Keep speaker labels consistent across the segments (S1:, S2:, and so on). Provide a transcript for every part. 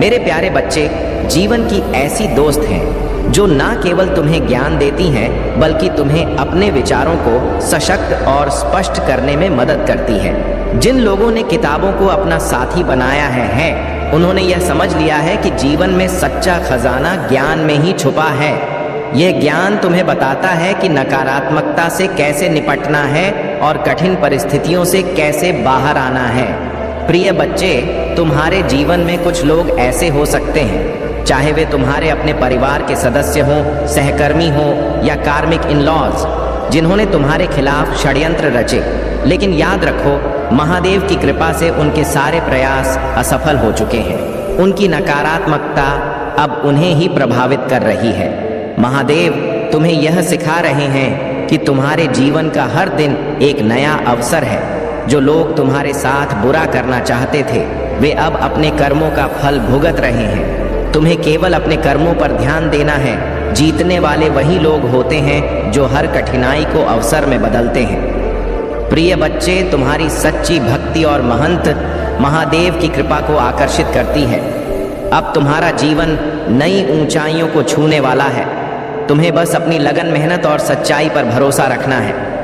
S1: मेरे प्यारे बच्चे, जीवन की ऐसी दोस्त हैं जो ना केवल तुम्हें ज्ञान देती हैं बल्कि तुम्हें अपने विचारों को सशक्त और स्पष्ट करने में मदद करती है। जिन लोगों ने किताबों को अपना साथी बनाया है उन्होंने यह समझ लिया है कि जीवन में सच्चा खजाना ज्ञान में ही छुपा है। यह ज्ञान तुम्हें बताता है कि नकारात्मकता से कैसे निपटना है और कठिन परिस्थितियों से कैसे बाहर आना है। प्रिय बच्चे, तुम्हारे जीवन में कुछ लोग ऐसे हो सकते हैं, चाहे वे तुम्हारे अपने परिवार के सदस्य हों, सहकर्मी हों या कार्मिक इन-लॉज, जिन्होंने तुम्हारे खिलाफ षड्यंत्र रचे। लेकिन याद रखो, महादेव की कृपा से उनके सारे प्रयास असफल हो चुके हैं। उनकी नकारात्मकता अब उन्हें ही प्रभावित कर रही है। महादेव तुम्हें यह सिखा रहे हैं कि तुम्हारे जीवन का हर दिन एक नया अवसर है। जो लोग तुम्हारे साथ बुरा करना चाहते थे वे अब अपने कर्मों का फल भुगत रहे हैं। तुम्हें केवल अपने कर्मों पर ध्यान देना है। जीतने वाले वही लोग होते हैं जो हर कठिनाई को अवसर में बदलते हैं। प्रिय बच्चे, तुम्हारी सच्ची भक्ति और महंत महादेव की कृपा को आकर्षित करती है। अब तुम्हारा जीवन नई ऊंचाइयों को छूने वाला है। तुम्हें बस अपनी लगन, मेहनत और सच्चाई पर भरोसा रखना है।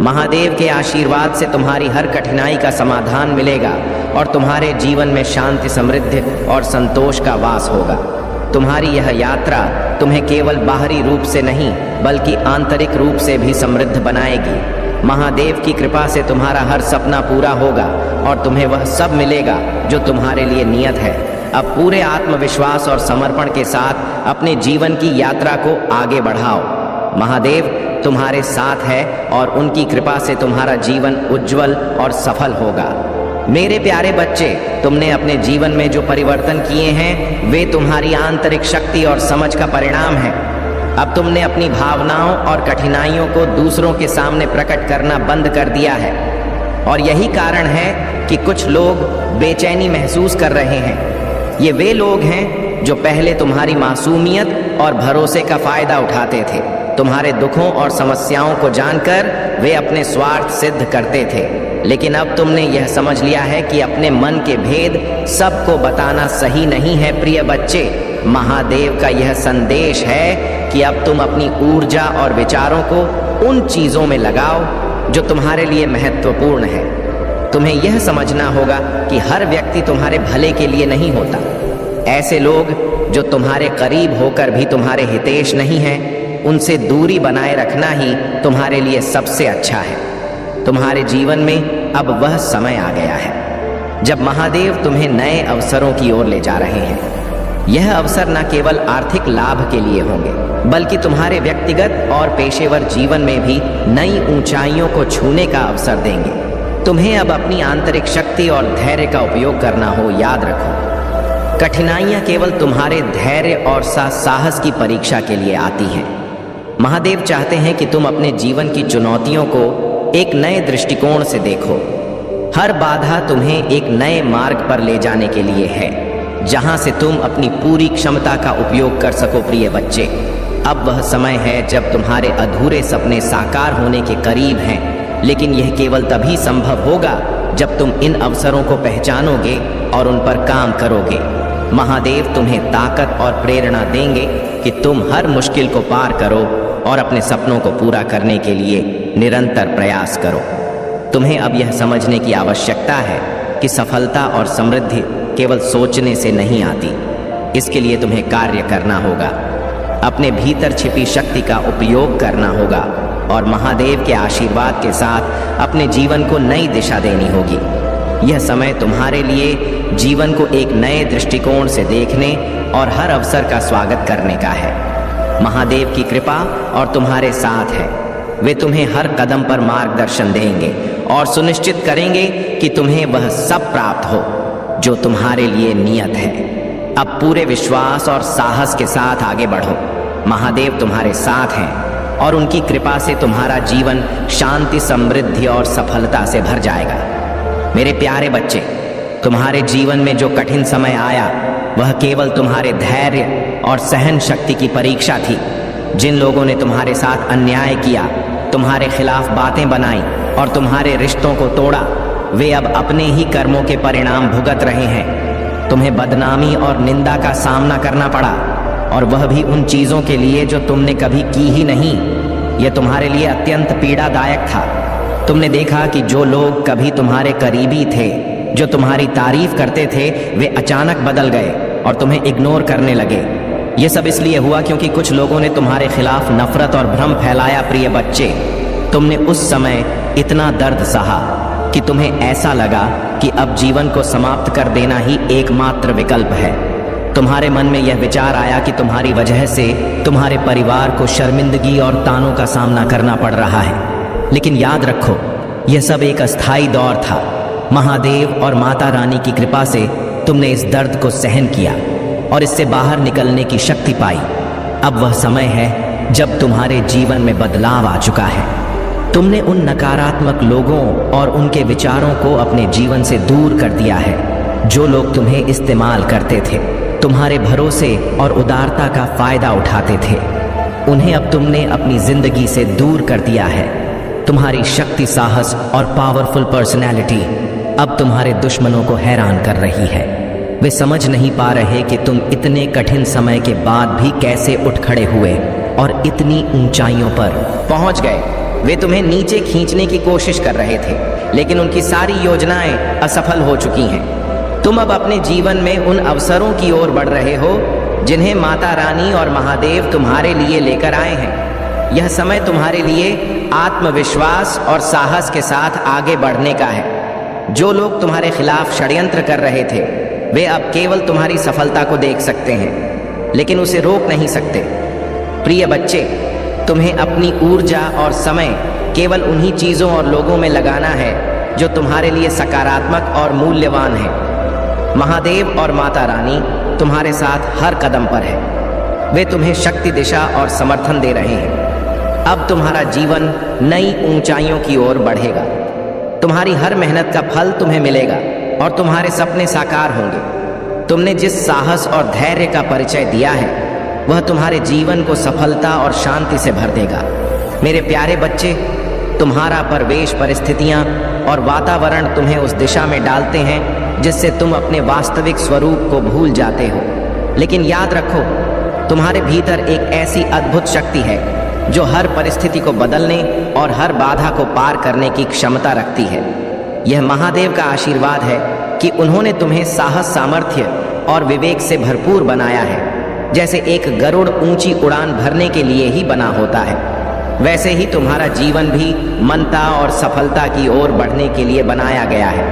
S1: महादेव के आशीर्वाद से तुम्हारी हर कठिनाई का समाधान मिलेगा और तुम्हारे जीवन में शांति, समृद्धि और संतोष का वास होगा। तुम्हारी यह यात्रा तुम्हें केवल बाहरी रूप से नहीं बल्कि आंतरिक रूप से भी समृद्ध बनाएगी। महादेव की कृपा से तुम्हारा हर सपना पूरा होगा और तुम्हें वह सब मिलेगा जो तुम्हारे लिए नियत है। अब पूरे आत्मविश्वास और समर्पण के साथ अपने जीवन की यात्रा को आगे बढ़ाओ। महादेव तुम्हारे साथ है और उनकी कृपा से तुम्हारा जीवन उज्जवल और सफल होगा। मेरे प्यारे बच्चे, तुमने अपने जीवन में जो परिवर्तन किए हैं वे तुम्हारी आंतरिक शक्ति और समझ का परिणाम है। अब तुमने अपनी भावनाओं और कठिनाइयों को दूसरों के सामने प्रकट करना बंद कर दिया है और यही कारण है कि कुछ लोग बेचैनी महसूस कर रहे हैं। ये वे लोग हैं जो पहले तुम्हारी मासूमियत और भरोसे का फायदा उठाते थे। तुम्हारे दुखों और समस्याओं को जानकर वे अपने स्वार्थ सिद्ध करते थे, लेकिन अब तुमने यह समझ लिया है कि अपने मन के भेद सबको बताना सही नहीं है। प्रिय बच्चे, महादेव का यह संदेश है कि अब तुम अपनी ऊर्जा और विचारों को उन चीजों में लगाओ जो तुम्हारे लिए महत्वपूर्ण है। तुम्हें यह समझना होगा कि हर व्यक्ति तुम्हारे भले के लिए नहीं होता। ऐसे लोग जो तुम्हारे करीब होकर भी तुम्हारे हितैषी नहीं हैं, उनसे दूरी बनाए रखना ही तुम्हारे लिए सबसे अच्छा है। तुम्हारे जीवन में अब वह समय आ गया है जब महादेव तुम्हें नए अवसरों की ओर ले जा रहे हैं। यह अवसर न केवल आर्थिक लाभ के लिए होंगे बल्कि तुम्हारे व्यक्तिगत और पेशेवर जीवन में भी नई ऊंचाइयों को छूने का अवसर देंगे। तुम्हें अब अपनी आंतरिक शक्ति और धैर्य का उपयोग करना हो। याद रखो, कठिनाइयां केवल तुम्हारे धैर्य और साहस की परीक्षा के लिए आती हैं। महादेव चाहते हैं कि तुम अपने जीवन की चुनौतियों को एक नए दृष्टिकोण से देखो। हर बाधा तुम्हें एक नए मार्ग पर ले जाने के लिए है, जहां से तुम अपनी पूरी क्षमता का उपयोग कर सको। प्रिय बच्चे, अब वह समय है जब तुम्हारे अधूरे सपने साकार होने के करीब हैं, लेकिन यह केवल तभी संभव होगा जब तुम इन अवसरों को पहचानोगे और उन पर काम करोगे। महादेव तुम्हें ताकत और प्रेरणा देंगे कि तुम हर मुश्किल को पार करो और अपने सपनों को पूरा करने के लिए निरंतर प्रयास करो। तुम्हें अब यह समझने की आवश्यकता है कि सफलता और समृद्धि केवल सोचने से नहीं आती। इसके लिए तुम्हें कार्य करना होगा, अपने भीतर छिपी शक्ति का उपयोग करना होगा और महादेव के आशीर्वाद के साथ अपने जीवन को नई दिशा देनी होगी। यह समय तुम्हारे लिए जीवन को एक नए दृष्टिकोण से देखने और हर अवसर का स्वागत करने का है। महादेव की कृपा और तुम्हारे साथ है। वे तुम्हें हर कदम पर मार्गदर्शन देंगे और सुनिश्चित करेंगे कि तुम्हें वह सब प्राप्त हो जो तुम्हारे लिए नियत है। अब पूरे विश्वास और साहस के साथ आगे बढ़ो। महादेव तुम्हारे साथ हैं और उनकी कृपा से तुम्हारा जीवन शांति, समृद्धि और सफलता से भर जाएगा। मेरे प्यारे बच्चे, तुम्हारे जीवन में जो कठिन समय आया वह केवल तुम्हारे धैर्य और सहन शक्ति की परीक्षा थी। जिन लोगों ने तुम्हारे साथ अन्याय किया, तुम्हारे खिलाफ बातें बनाई और तुम्हारे रिश्तों को तोड़ा, वे अब अपने ही कर्मों के परिणाम भुगत रहे हैं। तुम्हें बदनामी और निंदा का सामना करना पड़ा, और वह भी उन चीजों के लिए जो तुमने कभी की ही नहीं। यह तुम्हारे लिए अत्यंत पीड़ादायक था। तुमने देखा कि जो लोग कभी तुम्हारे करीबी थे, जो तुम्हारी तारीफ करते थे, वे अचानक बदल गए और तुम्हें इग्नोर करने लगे। यह सब इसलिए हुआ क्योंकि कुछ लोगों ने तुम्हारे खिलाफ नफरत और भ्रम फैलाया। प्रिय बच्चे, तुमने उस समय इतना दर्द सहा कि तुम्हें ऐसा लगा कि अब जीवन को समाप्त कर देना ही एकमात्र विकल्प है। तुम्हारे मन में यह विचार आया कि तुम्हारी वजह से तुम्हारे परिवार को शर्मिंदगी और तानों का सामना करना पड़ रहा है। लेकिन याद रखो, यह सब एक अस्थायी दौर था। महादेव और माता रानी की कृपा से तुमने इस दर्द को सहन किया और इससे बाहर निकलने की शक्ति पाई। अब वह समय है जब तुम्हारे जीवन में बदलाव आ चुका है। तुमने उन नकारात्मक लोगों और उनके विचारों को अपने जीवन से दूर कर दिया है, जो लोग तुम्हें इस्तेमाल करते थे, तुम्हारे भरोसे और उदारता का फायदा उठाते थे। उन्हें अब तुमने अपनी जिंदगी से दूर कर दिया है। तुम्हारी शक्ति, साहस और पावरफुल पर्सनैलिटी अब तुम्हारे दुश्मनों को हैरान कर रही है। वे समझ नहीं पा रहे कि तुम इतने कठिन समय के बाद भी कैसे उठ खड़े हुए और इतनी ऊंचाइयों पर पहुंच गए। वे तुम्हें नीचे खींचने की कोशिश कर रहे थे, लेकिन उनकी सारी योजनाएं असफल हो चुकी हैं। तुम अब अपने जीवन में उन अवसरों की ओर बढ़ रहे हो जिन्हें माता रानी और महादेव तुम्हारे लिए लेकर आए हैं। यह समय तुम्हारे लिए आत्मविश्वास और साहस के साथ आगे बढ़ने का है। जो लोग तुम्हारे खिलाफ षड्यंत्र कर रहे थे, वे अब केवल तुम्हारी सफलता को देख सकते हैं, लेकिन उसे रोक नहीं सकते। प्रिय बच्चे, तुम्हें अपनी ऊर्जा और समय केवल उन्हीं चीजों और लोगों में लगाना है जो तुम्हारे लिए सकारात्मक और मूल्यवान है। महादेव और माता रानी तुम्हारे साथ हर कदम पर है। वे तुम्हें शक्ति, दिशा और समर्थन दे रहे हैं। अब तुम्हारा जीवन नई ऊंचाइयों की ओर बढ़ेगा। तुम्हारी हर मेहनत का फल तुम्हें मिलेगा और तुम्हारे सपने साकार होंगे। तुमने जिस साहस और धैर्य का परिचय दिया है, वह तुम्हारे जीवन को सफलता और शांति से भर देगा। मेरे प्यारे बच्चे, तुम्हारा परिवेश, परिस्थितियां और वातावरण तुम्हें उस दिशा में डालते हैं जिससे तुम अपने वास्तविक स्वरूप को भूल जाते हो। लेकिन याद रखो, तुम्हारे भीतर एक ऐसी अद्भुत शक्ति है जो हर परिस्थिति को बदलने और हर बाधा को पार करने की क्षमता रखती है। यह महादेव का आशीर्वाद है कि उन्होंने तुम्हें साहस, सामर्थ्य और विवेक से भरपूर बनाया है। जैसे एक गरुड़ ऊंची उड़ान भरने के लिए ही बना होता है, वैसे ही तुम्हारा जीवन भी मनता और सफलता की ओर बढ़ने के लिए बनाया गया है।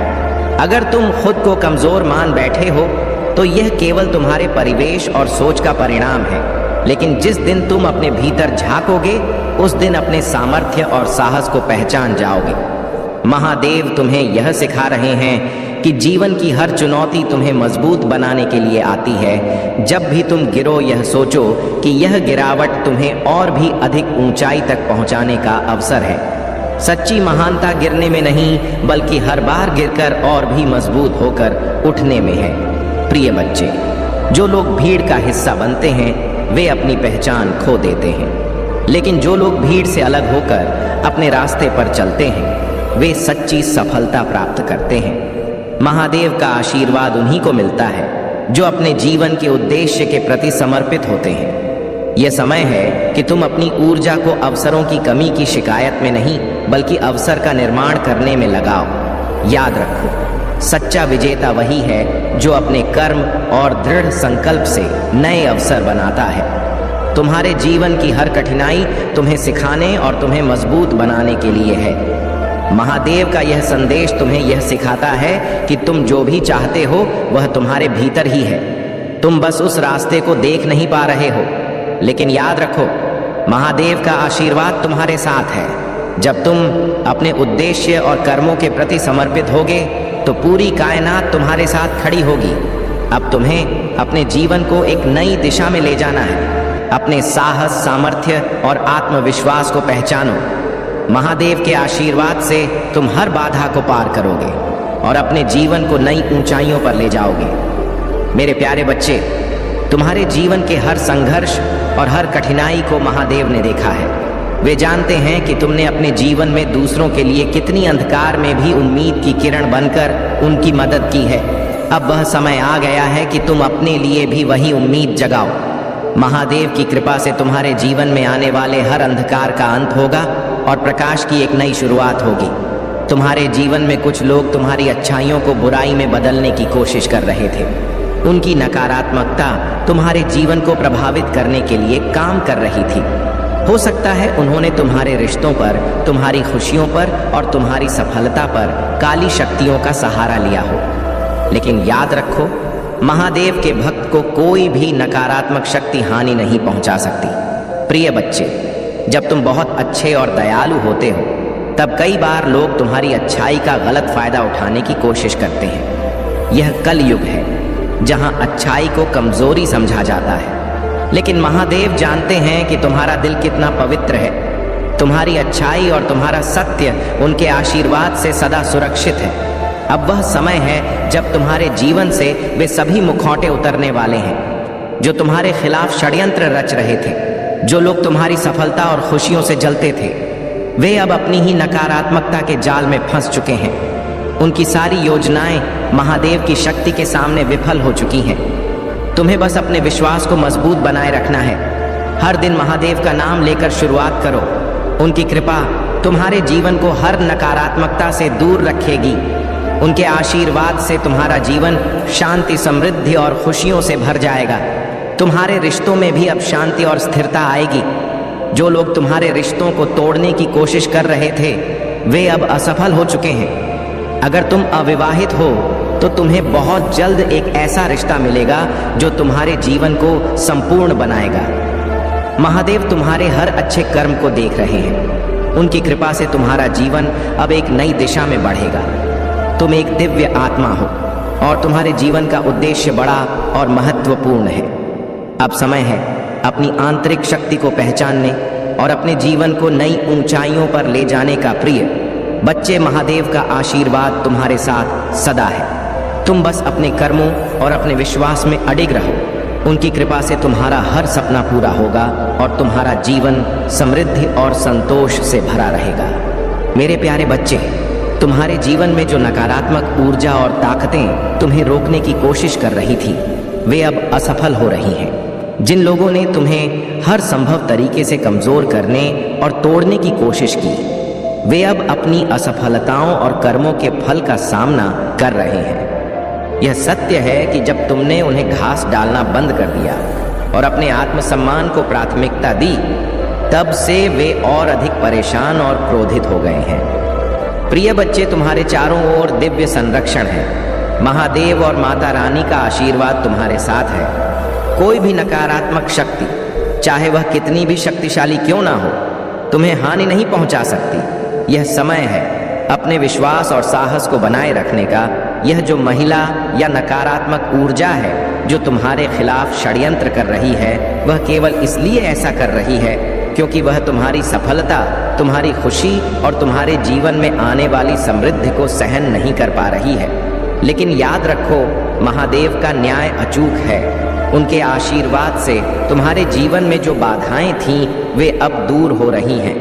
S1: अगर तुम खुद को कमजोर मान बैठे हो तो यह केवल तुम्हारे परिवेश और सोच का परिणाम है। लेकिन जिस दिन तुम अपने भीतर झांकोगे, उस दिन अपने सामर्थ्य और साहस को पहचान जाओगे। महादेव तुम्हें यह सिखा रहे हैं कि जीवन की हर चुनौती तुम्हें मजबूत बनाने के लिए आती है। जब भी तुम गिरो, यह सोचो कि यह गिरावट तुम्हें और भी अधिक ऊंचाई तक पहुंचाने का अवसर है। सच्ची महानता गिरने में नहीं, बल्कि हर बार गिरकर और भी मजबूत होकर उठने में है। प्रिय बच्चे, जो लोग भीड़ का हिस्सा बनते हैं, वे अपनी पहचान खो देते हैं। लेकिन जो लोग भीड़ से अलग होकर अपने रास्ते पर चलते हैं, वे सच्ची सफलता प्राप्त करते हैं। महादेव का आशीर्वाद उन्हीं को मिलता है जो अपने जीवन के उद्देश्य के प्रति समर्पित होते हैं। यह समय है कि तुम अपनी ऊर्जा को अवसरों की कमी की शिकायत में नहीं, बल्कि अवसर का निर्माण करने में लगाओ। याद रखो, सच्चा विजेता वही है जो अपने कर्म और दृढ़ संकल्प से नए अवसर बनाता है। तुम्हारे जीवन की हर कठिनाई तुम्हें सिखाने और तुम्हें मजबूत बनाने के लिए है। महादेव का यह संदेश तुम्हें यह सिखाता है कि तुम जो भी चाहते हो वह तुम्हारे भीतर ही है। तुम बस उस रास्ते को देख नहीं पा रहे हो। लेकिन याद रखो, महादेव का आशीर्वाद तुम्हारे साथ है। जब तुम अपने उद्देश्य और कर्मों के प्रति समर्पित होगे तो पूरी कायनात तुम्हारे साथ खड़ी होगी। अब तुम्हें अपने जीवन को एक नई दिशा में ले जाना है। अपने साहस, सामर्थ्य और आत्मविश्वास को पहचानो। महादेव के आशीर्वाद से तुम हर बाधा को पार करोगे और अपने जीवन को नई ऊंचाइयों पर ले जाओगे। मेरे प्यारे बच्चे, तुम्हारे जीवन के हर संघर्ष और हर कठिनाई को महादेव ने देखा है। वे जानते हैं कि तुमने अपने जीवन में दूसरों के लिए कितनी अंधकार में भी उम्मीद की किरण बनकर उनकी मदद की है। अब वह समय आ गया है कि तुम अपने लिए भी वही उम्मीद जगाओ। महादेव की कृपा से तुम्हारे जीवन में आने वाले हर अंधकार का अंत होगा और प्रकाश की एक नई शुरुआत होगी। तुम्हारे जीवन में कुछ लोग तुम्हारी अच्छाइयों को बुराई में बदलने की कोशिश कर रहे थे। उनकी नकारात्मकता तुम्हारे जीवन को प्रभावित करने के लिए काम कर रही थी। हो सकता है उन्होंने तुम्हारे रिश्तों पर, तुम्हारी खुशियों पर और तुम्हारी सफलता पर काली शक्तियों का सहारा लिया हो। लेकिन याद रखो, महादेव के भक्त को कोई भी नकारात्मक शक्ति हानि नहीं पहुंचा सकती। प्रिय बच्चे, जब तुम बहुत अच्छे और दयालु होते हो तब कई बार लोग तुम्हारी अच्छाई का गलत फायदा उठाने की कोशिश करते हैं। यह कलयुग है जहां अच्छाई को कमजोरी समझा जाता है, लेकिन महादेव जानते हैं कि तुम्हारा दिल कितना पवित्र है। तुम्हारी अच्छाई और तुम्हारा सत्य उनके आशीर्वाद से सदा सुरक्षित है। अब वह समय है जब तुम्हारे जीवन से वे सभी मुखौटे उतरने वाले हैं जो तुम्हारे खिलाफ षड्यंत्र रच रहे थे। जो लोग तुम्हारी सफलता और खुशियों से जलते थे, वे अब अपनी ही नकारात्मकता के जाल में फंस चुके हैं। उनकी सारी योजनाएं महादेव की शक्ति के सामने विफल हो चुकी हैं। तुम्हें बस अपने विश्वास को मजबूत बनाए रखना है। हर दिन महादेव का नाम लेकर शुरुआत करो। उनकी कृपा तुम्हारे जीवन को हर नकारात्मकता से दूर रखेगी। उनके आशीर्वाद से तुम्हारा जीवन शांति, समृद्धि और खुशियों से भर जाएगा। तुम्हारे रिश्तों में भी अब शांति और स्थिरता आएगी। जो लोग तुम्हारे रिश्तों को तोड़ने की कोशिश कर रहे थे, वे अब असफल हो चुके हैं। अगर तुम अविवाहित हो तो तुम्हें बहुत जल्द एक ऐसा रिश्ता मिलेगा जो तुम्हारे जीवन को संपूर्ण बनाएगा। महादेव तुम्हारे हर अच्छे कर्म को देख रहे हैं। उनकी कृपा से तुम्हारा जीवन अब एक नई दिशा में बढ़ेगा। तुम एक दिव्य आत्मा हो और तुम्हारे जीवन का उद्देश्य बड़ा और महत्वपूर्ण है। अब समय है अपनी आंतरिक शक्ति को पहचानने और अपने जीवन को नई ऊंचाइयों पर ले जाने का। प्रिय बच्चे, महादेव का आशीर्वाद तुम्हारे साथ सदा है। तुम बस अपने कर्मों और अपने विश्वास में अडिग रहो। उनकी कृपा से तुम्हारा हर सपना पूरा होगा और तुम्हारा जीवन समृद्धि और संतोष से भरा रहेगा। मेरे प्यारे बच्चे, तुम्हारे जीवन में जो नकारात्मक ऊर्जा और ताकतें तुम्हें रोकने की कोशिश कर रही थी, वे अब असफल हो रही हैं। जिन लोगों ने तुम्हें हर संभव तरीके से कमजोर करने और तोड़ने की कोशिश की, वे अब अपनी असफलताओं और कर्मों के फल का सामना कर रहे हैं। यह सत्य है कि जब तुमने उन्हें घास डालना बंद कर दिया और अपने आत्मसम्मान को प्राथमिकता दी, तब से वे और अधिक परेशान और क्रोधित हो गए हैं। प्रिय बच्चे, तुम्हारे चारों ओर दिव्य संरक्षण है। महादेव और माता रानी का आशीर्वाद तुम्हारे साथ है। कोई भी नकारात्मक शक्ति, चाहे वह कितनी भी शक्तिशाली क्यों ना हो, तुम्हें हानि नहीं पहुंचा सकती। यह समय है अपने विश्वास और साहस को बनाए रखने का। यह जो महिला या नकारात्मक ऊर्जा है जो तुम्हारे खिलाफ षड्यंत्र कर रही है, वह केवल इसलिए ऐसा कर रही है क्योंकि वह तुम्हारी सफलता, तुम्हारी खुशी और तुम्हारे जीवन में आने वाली समृद्धि को सहन नहीं कर पा रही है। लेकिन याद रखो, महादेव का न्याय अचूक है। उनके आशीर्वाद से तुम्हारे जीवन में जो बाधाएं थीं, वे अब दूर हो रही हैं।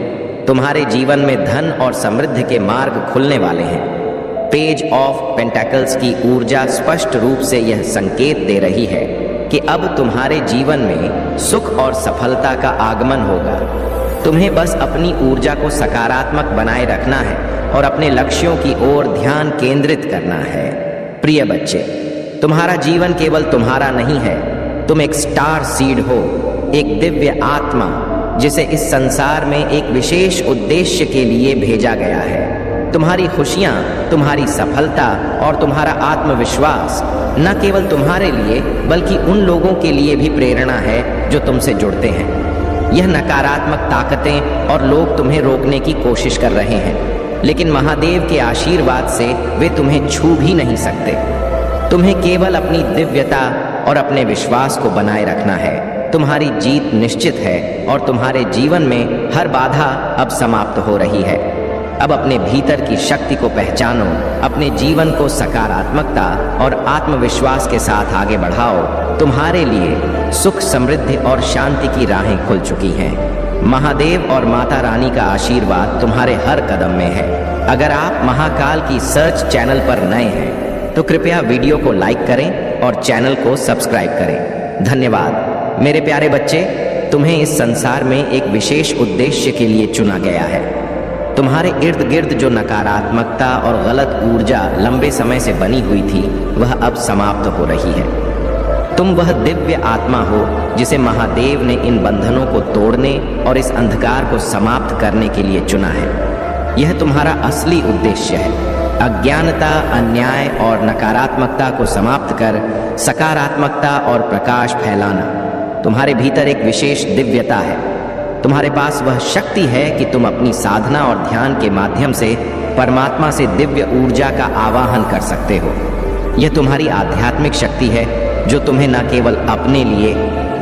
S1: तुम्हारे जीवन में धन और समृद्धि के मार्ग खुलने वाले हैं। पेज ऑफ पेंटेकल्स की ऊर्जा स्पष्ट रूप से यह संकेत दे रही है कि अब तुम्हारे जीवन में सुख और सफलता का आगमन होगा। तुम्हें बस अपनी ऊर्जा को सकारात्मक बनाए रखना है और अपने लक्ष्यों की ओर ध्यान केंद्रित करना है। प्रिय बच्चे, तुम्हारा जीवन केवल तुम्हारा नहीं है। तुम एक स्टार सीड हो, एक दिव्य आत्मा जिसे इस संसार में एक विशेष उद्देश्य के लिए भेजा गया है। तुम्हारी खुशियां, तुम्हारी सफलता और तुम्हारा आत्मविश्वास न केवल तुम्हारे लिए बल्कि उन लोगों के लिए भी प्रेरणा है जो तुमसे जुड़ते हैं। यह नकारात्मक ताकतें और लोग तुम्हें रोकने की कोशिश कर रहे हैं, लेकिन महादेव के आशीर्वाद से वे तुम्हें छू भी नहीं सकते। तुम्हें केवल अपनी दिव्यता और अपने विश्वास को बनाए रखना है। तुम्हारी जीत निश्चित है और तुम्हारे जीवन में हर बाधा अब समाप्त हो रही है। अब अपने भीतर की शक्ति को पहचानो, अपने जीवन को सकारात्मकता और आत्मविश्वास के साथ आगे बढ़ाओ। तुम्हारे लिए सुख, समृद्धि और शांति की राहें खुल चुकी हैं। महादेव और माता रानी का आशीर्वाद तुम्हारे हर कदम में है। अगर आप महाकाल की सर्च चैनल पर नए हैं तो कृपया वीडियो को लाइक करें और चैनल को सब्सक्राइब करें। धन्यवाद। मेरे प्यारे बच्चे, तुम्हें इस संसार में एक विशेष उद्देश्य के लिए चुना गया है। तुम्हारे इर्द गिर्द जो नकारात्मकता और गलत ऊर्जा लंबे समय से बनी हुई थी, वह अब समाप्त हो रही है। तुम वह दिव्य आत्मा हो जिसे महादेव ने इन बंधनों को तोड़ने और इस अंधकार को समाप्त करने के लिए चुना है। यह तुम्हारा असली उद्देश्य है। अज्ञानता, अन्याय और नकारात्मकता को समाप्त कर सकारात्मकता और प्रकाश फैलाना तुम्हारे भीतर एक विशेष दिव्यता है। तुम्हारे पास वह शक्ति है कि तुम अपनी साधना और ध्यान के माध्यम से परमात्मा से दिव्य ऊर्जा का आवाहन कर सकते हो। यह तुम्हारी आध्यात्मिक शक्ति है जो तुम्हें न केवल अपने लिए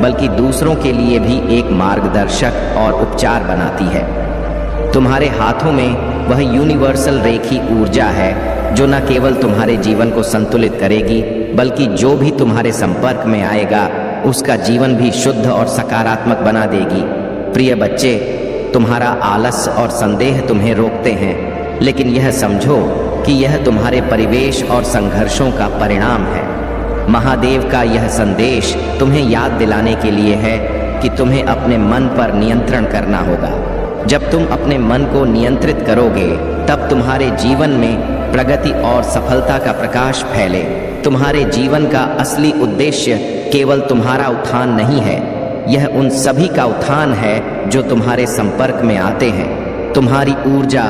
S1: बल्कि दूसरों के लिए भी एक मार्गदर्शक और उपचार बनाती है। तुम्हारे हाथों में वह यूनिवर्सल रेखी ऊर्जा है जो न केवल तुम्हारे जीवन को संतुलित करेगी बल्कि जो भी तुम्हारे संपर्क में आएगा उसका जीवन भी शुद्ध और सकारात्मक बना देगी। प्रिय बच्चे, तुम्हारा आलस और संदेह तुम्हें रोकते हैं, लेकिन यह समझो कि यह तुम्हारे परिवेश और संघर्षों का परिणाम है। महादेव का यह संदेश तुम्हें याद दिलाने के लिए है कि तुम्हें अपने मन पर नियंत्रण करना होगा। जब तुम अपने मन को नियंत्रित करोगे, तब तुम्हारे जीवन में प्रगति और सफलता का प्रकाश फैले। तुम्हारे जीवन का असली उद्देश्य केवल तुम्हारा उत्थान नहीं है, यह उन सभी का उत्थान है जो तुम्हारे संपर्क में आते हैं। तुम्हारी ऊर्जा,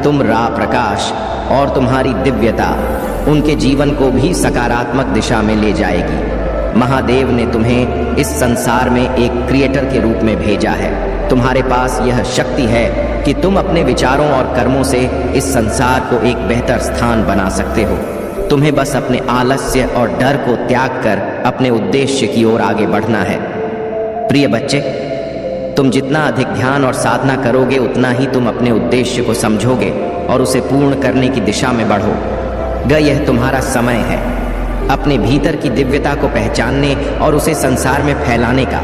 S1: तुम राह प्रकाश और तुम्हारी दिव्यता उनके जीवन को भी सकारात्मक दिशा में ले जाएगी। महादेव ने तुम्हें इस संसार में एक क्रिएटर के रूप में भेजा है। तुम्हारे पास यह शक्ति है कि तुम अपने विचारों और कर्मों से इस संसार को एक बेहतर स्थान बना सकते हो। तुम्हें बस अपने आलस्य और डर को त्याग कर अपने उद्देश्य की ओर आगे बढ़ना है। प्रिय बच्चे, तुम जितना अधिक ध्यान और साधना करोगे, उतना ही तुम अपने उद्देश्य को समझोगे और उसे पूर्ण करने की दिशा में बढ़ोगे। यह तुम्हारा समय है अपने भीतर की दिव्यता को पहचानने और उसे संसार में फैलाने का।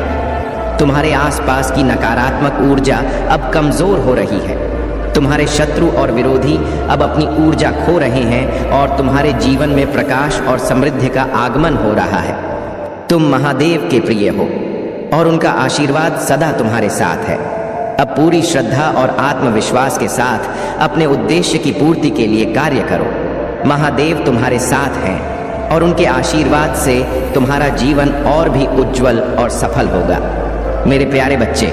S1: तुम्हारे आसपास की नकारात्मक ऊर्जा अब कमजोर हो रही है। तुम्हारे शत्रु और विरोधी अब अपनी ऊर्जा खो रहे हैं और तुम्हारे जीवन में प्रकाश और समृद्धि का आगमन हो रहा है। तुम महादेव के प्रिय हो और उनका आशीर्वाद सदा तुम्हारे साथ है। अब पूरी श्रद्धा और आत्मविश्वास के साथ अपने उद्देश्य की पूर्ति के लिए कार्य करो। महादेव तुम्हारे साथ हैं और उनके आशीर्वाद से तुम्हारा जीवन और भी उज्जवल और सफल होगा। मेरे प्यारे बच्चे,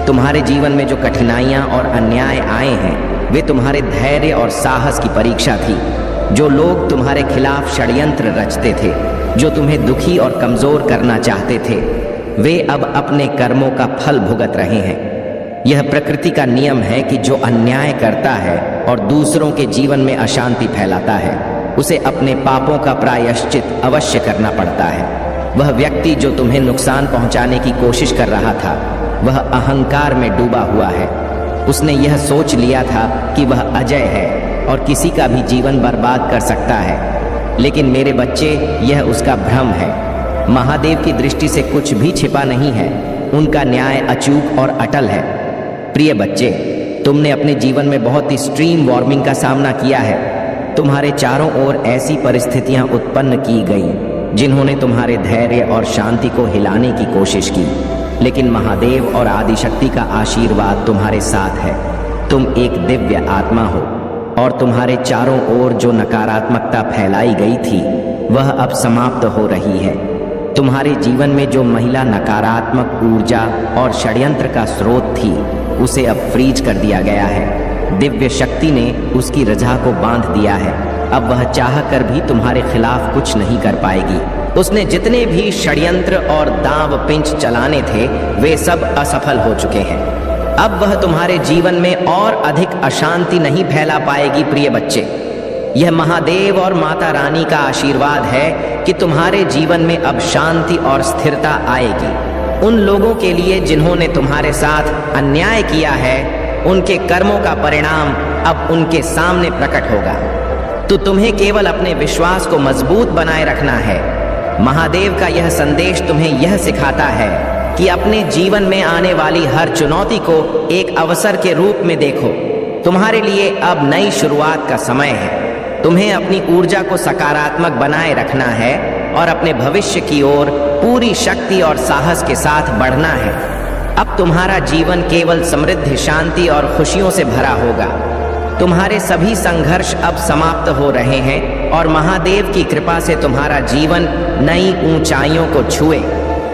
S1: तुम्हारे जीवन में जो कठिनाइयाँ और अन्याय आए हैं, वे तुम्हारे धैर्य और साहस की परीक्षा थी। जो लोग तुम्हारे खिलाफ षड्यंत्र रचते थे, जो तुम्हें दुखी और कमजोर करना चाहते थे, वे अब अपने कर्मों का फल भुगत रहे हैं। यह प्रकृति का नियम है कि जो अन्याय करता है और दूसरों के जीवन में अशांति फैलाता है, उसे अपने पापों का प्रायश्चित अवश्य करना पड़ता है। वह व्यक्ति जो तुम्हें नुकसान पहुंचाने की कोशिश कर रहा था, वह अहंकार में डूबा हुआ है। उसने यह सोच लिया था कि वह अजय है और किसी का भी जीवन बर्बाद कर सकता है, लेकिन मेरे बच्चे, यह उसका भ्रम है। महादेव की दृष्टि से कुछ भी छिपा नहीं है। उनका न्याय अचूक और अटल है। प्रिय बच्चे, तुमने अपने जीवन में बहुत एक्सट्रीम वार्मिंग का सामना किया है। तुम्हारे चारों ओर ऐसी परिस्थितियां उत्पन्न की गईं जिन्होंने तुम्हारे धैर्य और शांति को हिलाने की कोशिश की, लेकिन महादेव और आदिशक्ति का आशीर्वाद तुम्हारे साथ है। तुम एक दिव्य आत्मा हो और तुम्हारे चारों ओर जो नकारात्मकता फैलाई गई थी, वह अब समाप्त हो रही है। तुम्हारे जीवन में जो महिला नकारात्मक ऊर्जा और षड्यंत्र का स्रोत थी, उसे अब फ्रीज कर दिया गया है। दिव्य शक्ति ने उसकी रजा को बांध दिया है। अब वह चाह कर भी तुम्हारे खिलाफ कुछ नहीं कर पाएगी। उसने जितने भी षड्यंत्र और दांव पिंच चलाने थे, वे सब असफल हो चुके हैं। अब वह तुम्हारे जीवन में और अधिक अशांति नहीं फैला पाएगी। प्रिय बच्चे, यह महादेव और माता रानी का आशीर्वाद है कि तुम्हारे जीवन में अब शांति और स्थिरता आएगी। उन लोगों के लिए जिन्होंने तुम्हारे साथ अन्याय किया है, उनके कर्मों का परिणाम अब उनके सामने प्रकट होगा। तो तुम्हें केवल अपने विश्वास को मजबूत बनाए रखना है। महादेव का यह संदेश तुम्हें यह सिखाता है कि अपने जीवन में आने वाली हर चुनौती को एक अवसर के रूप में देखो। तुम्हारे लिए अब नई शुरुआत का समय है। तुम्हें अपनी ऊर्जा को सकारात्मक बनाए रखना है और अपने भविष्य की ओर पूरी शक्ति और साहस के साथ बढ़ना है। अब तुम्हारा जीवन केवल समृद्धि, शांति और खुशियों से भरा होगा। तुम्हारे सभी संघर्ष अब समाप्त हो रहे हैं और महादेव की कृपा से तुम्हारा जीवन नई ऊंचाइयों को छुए।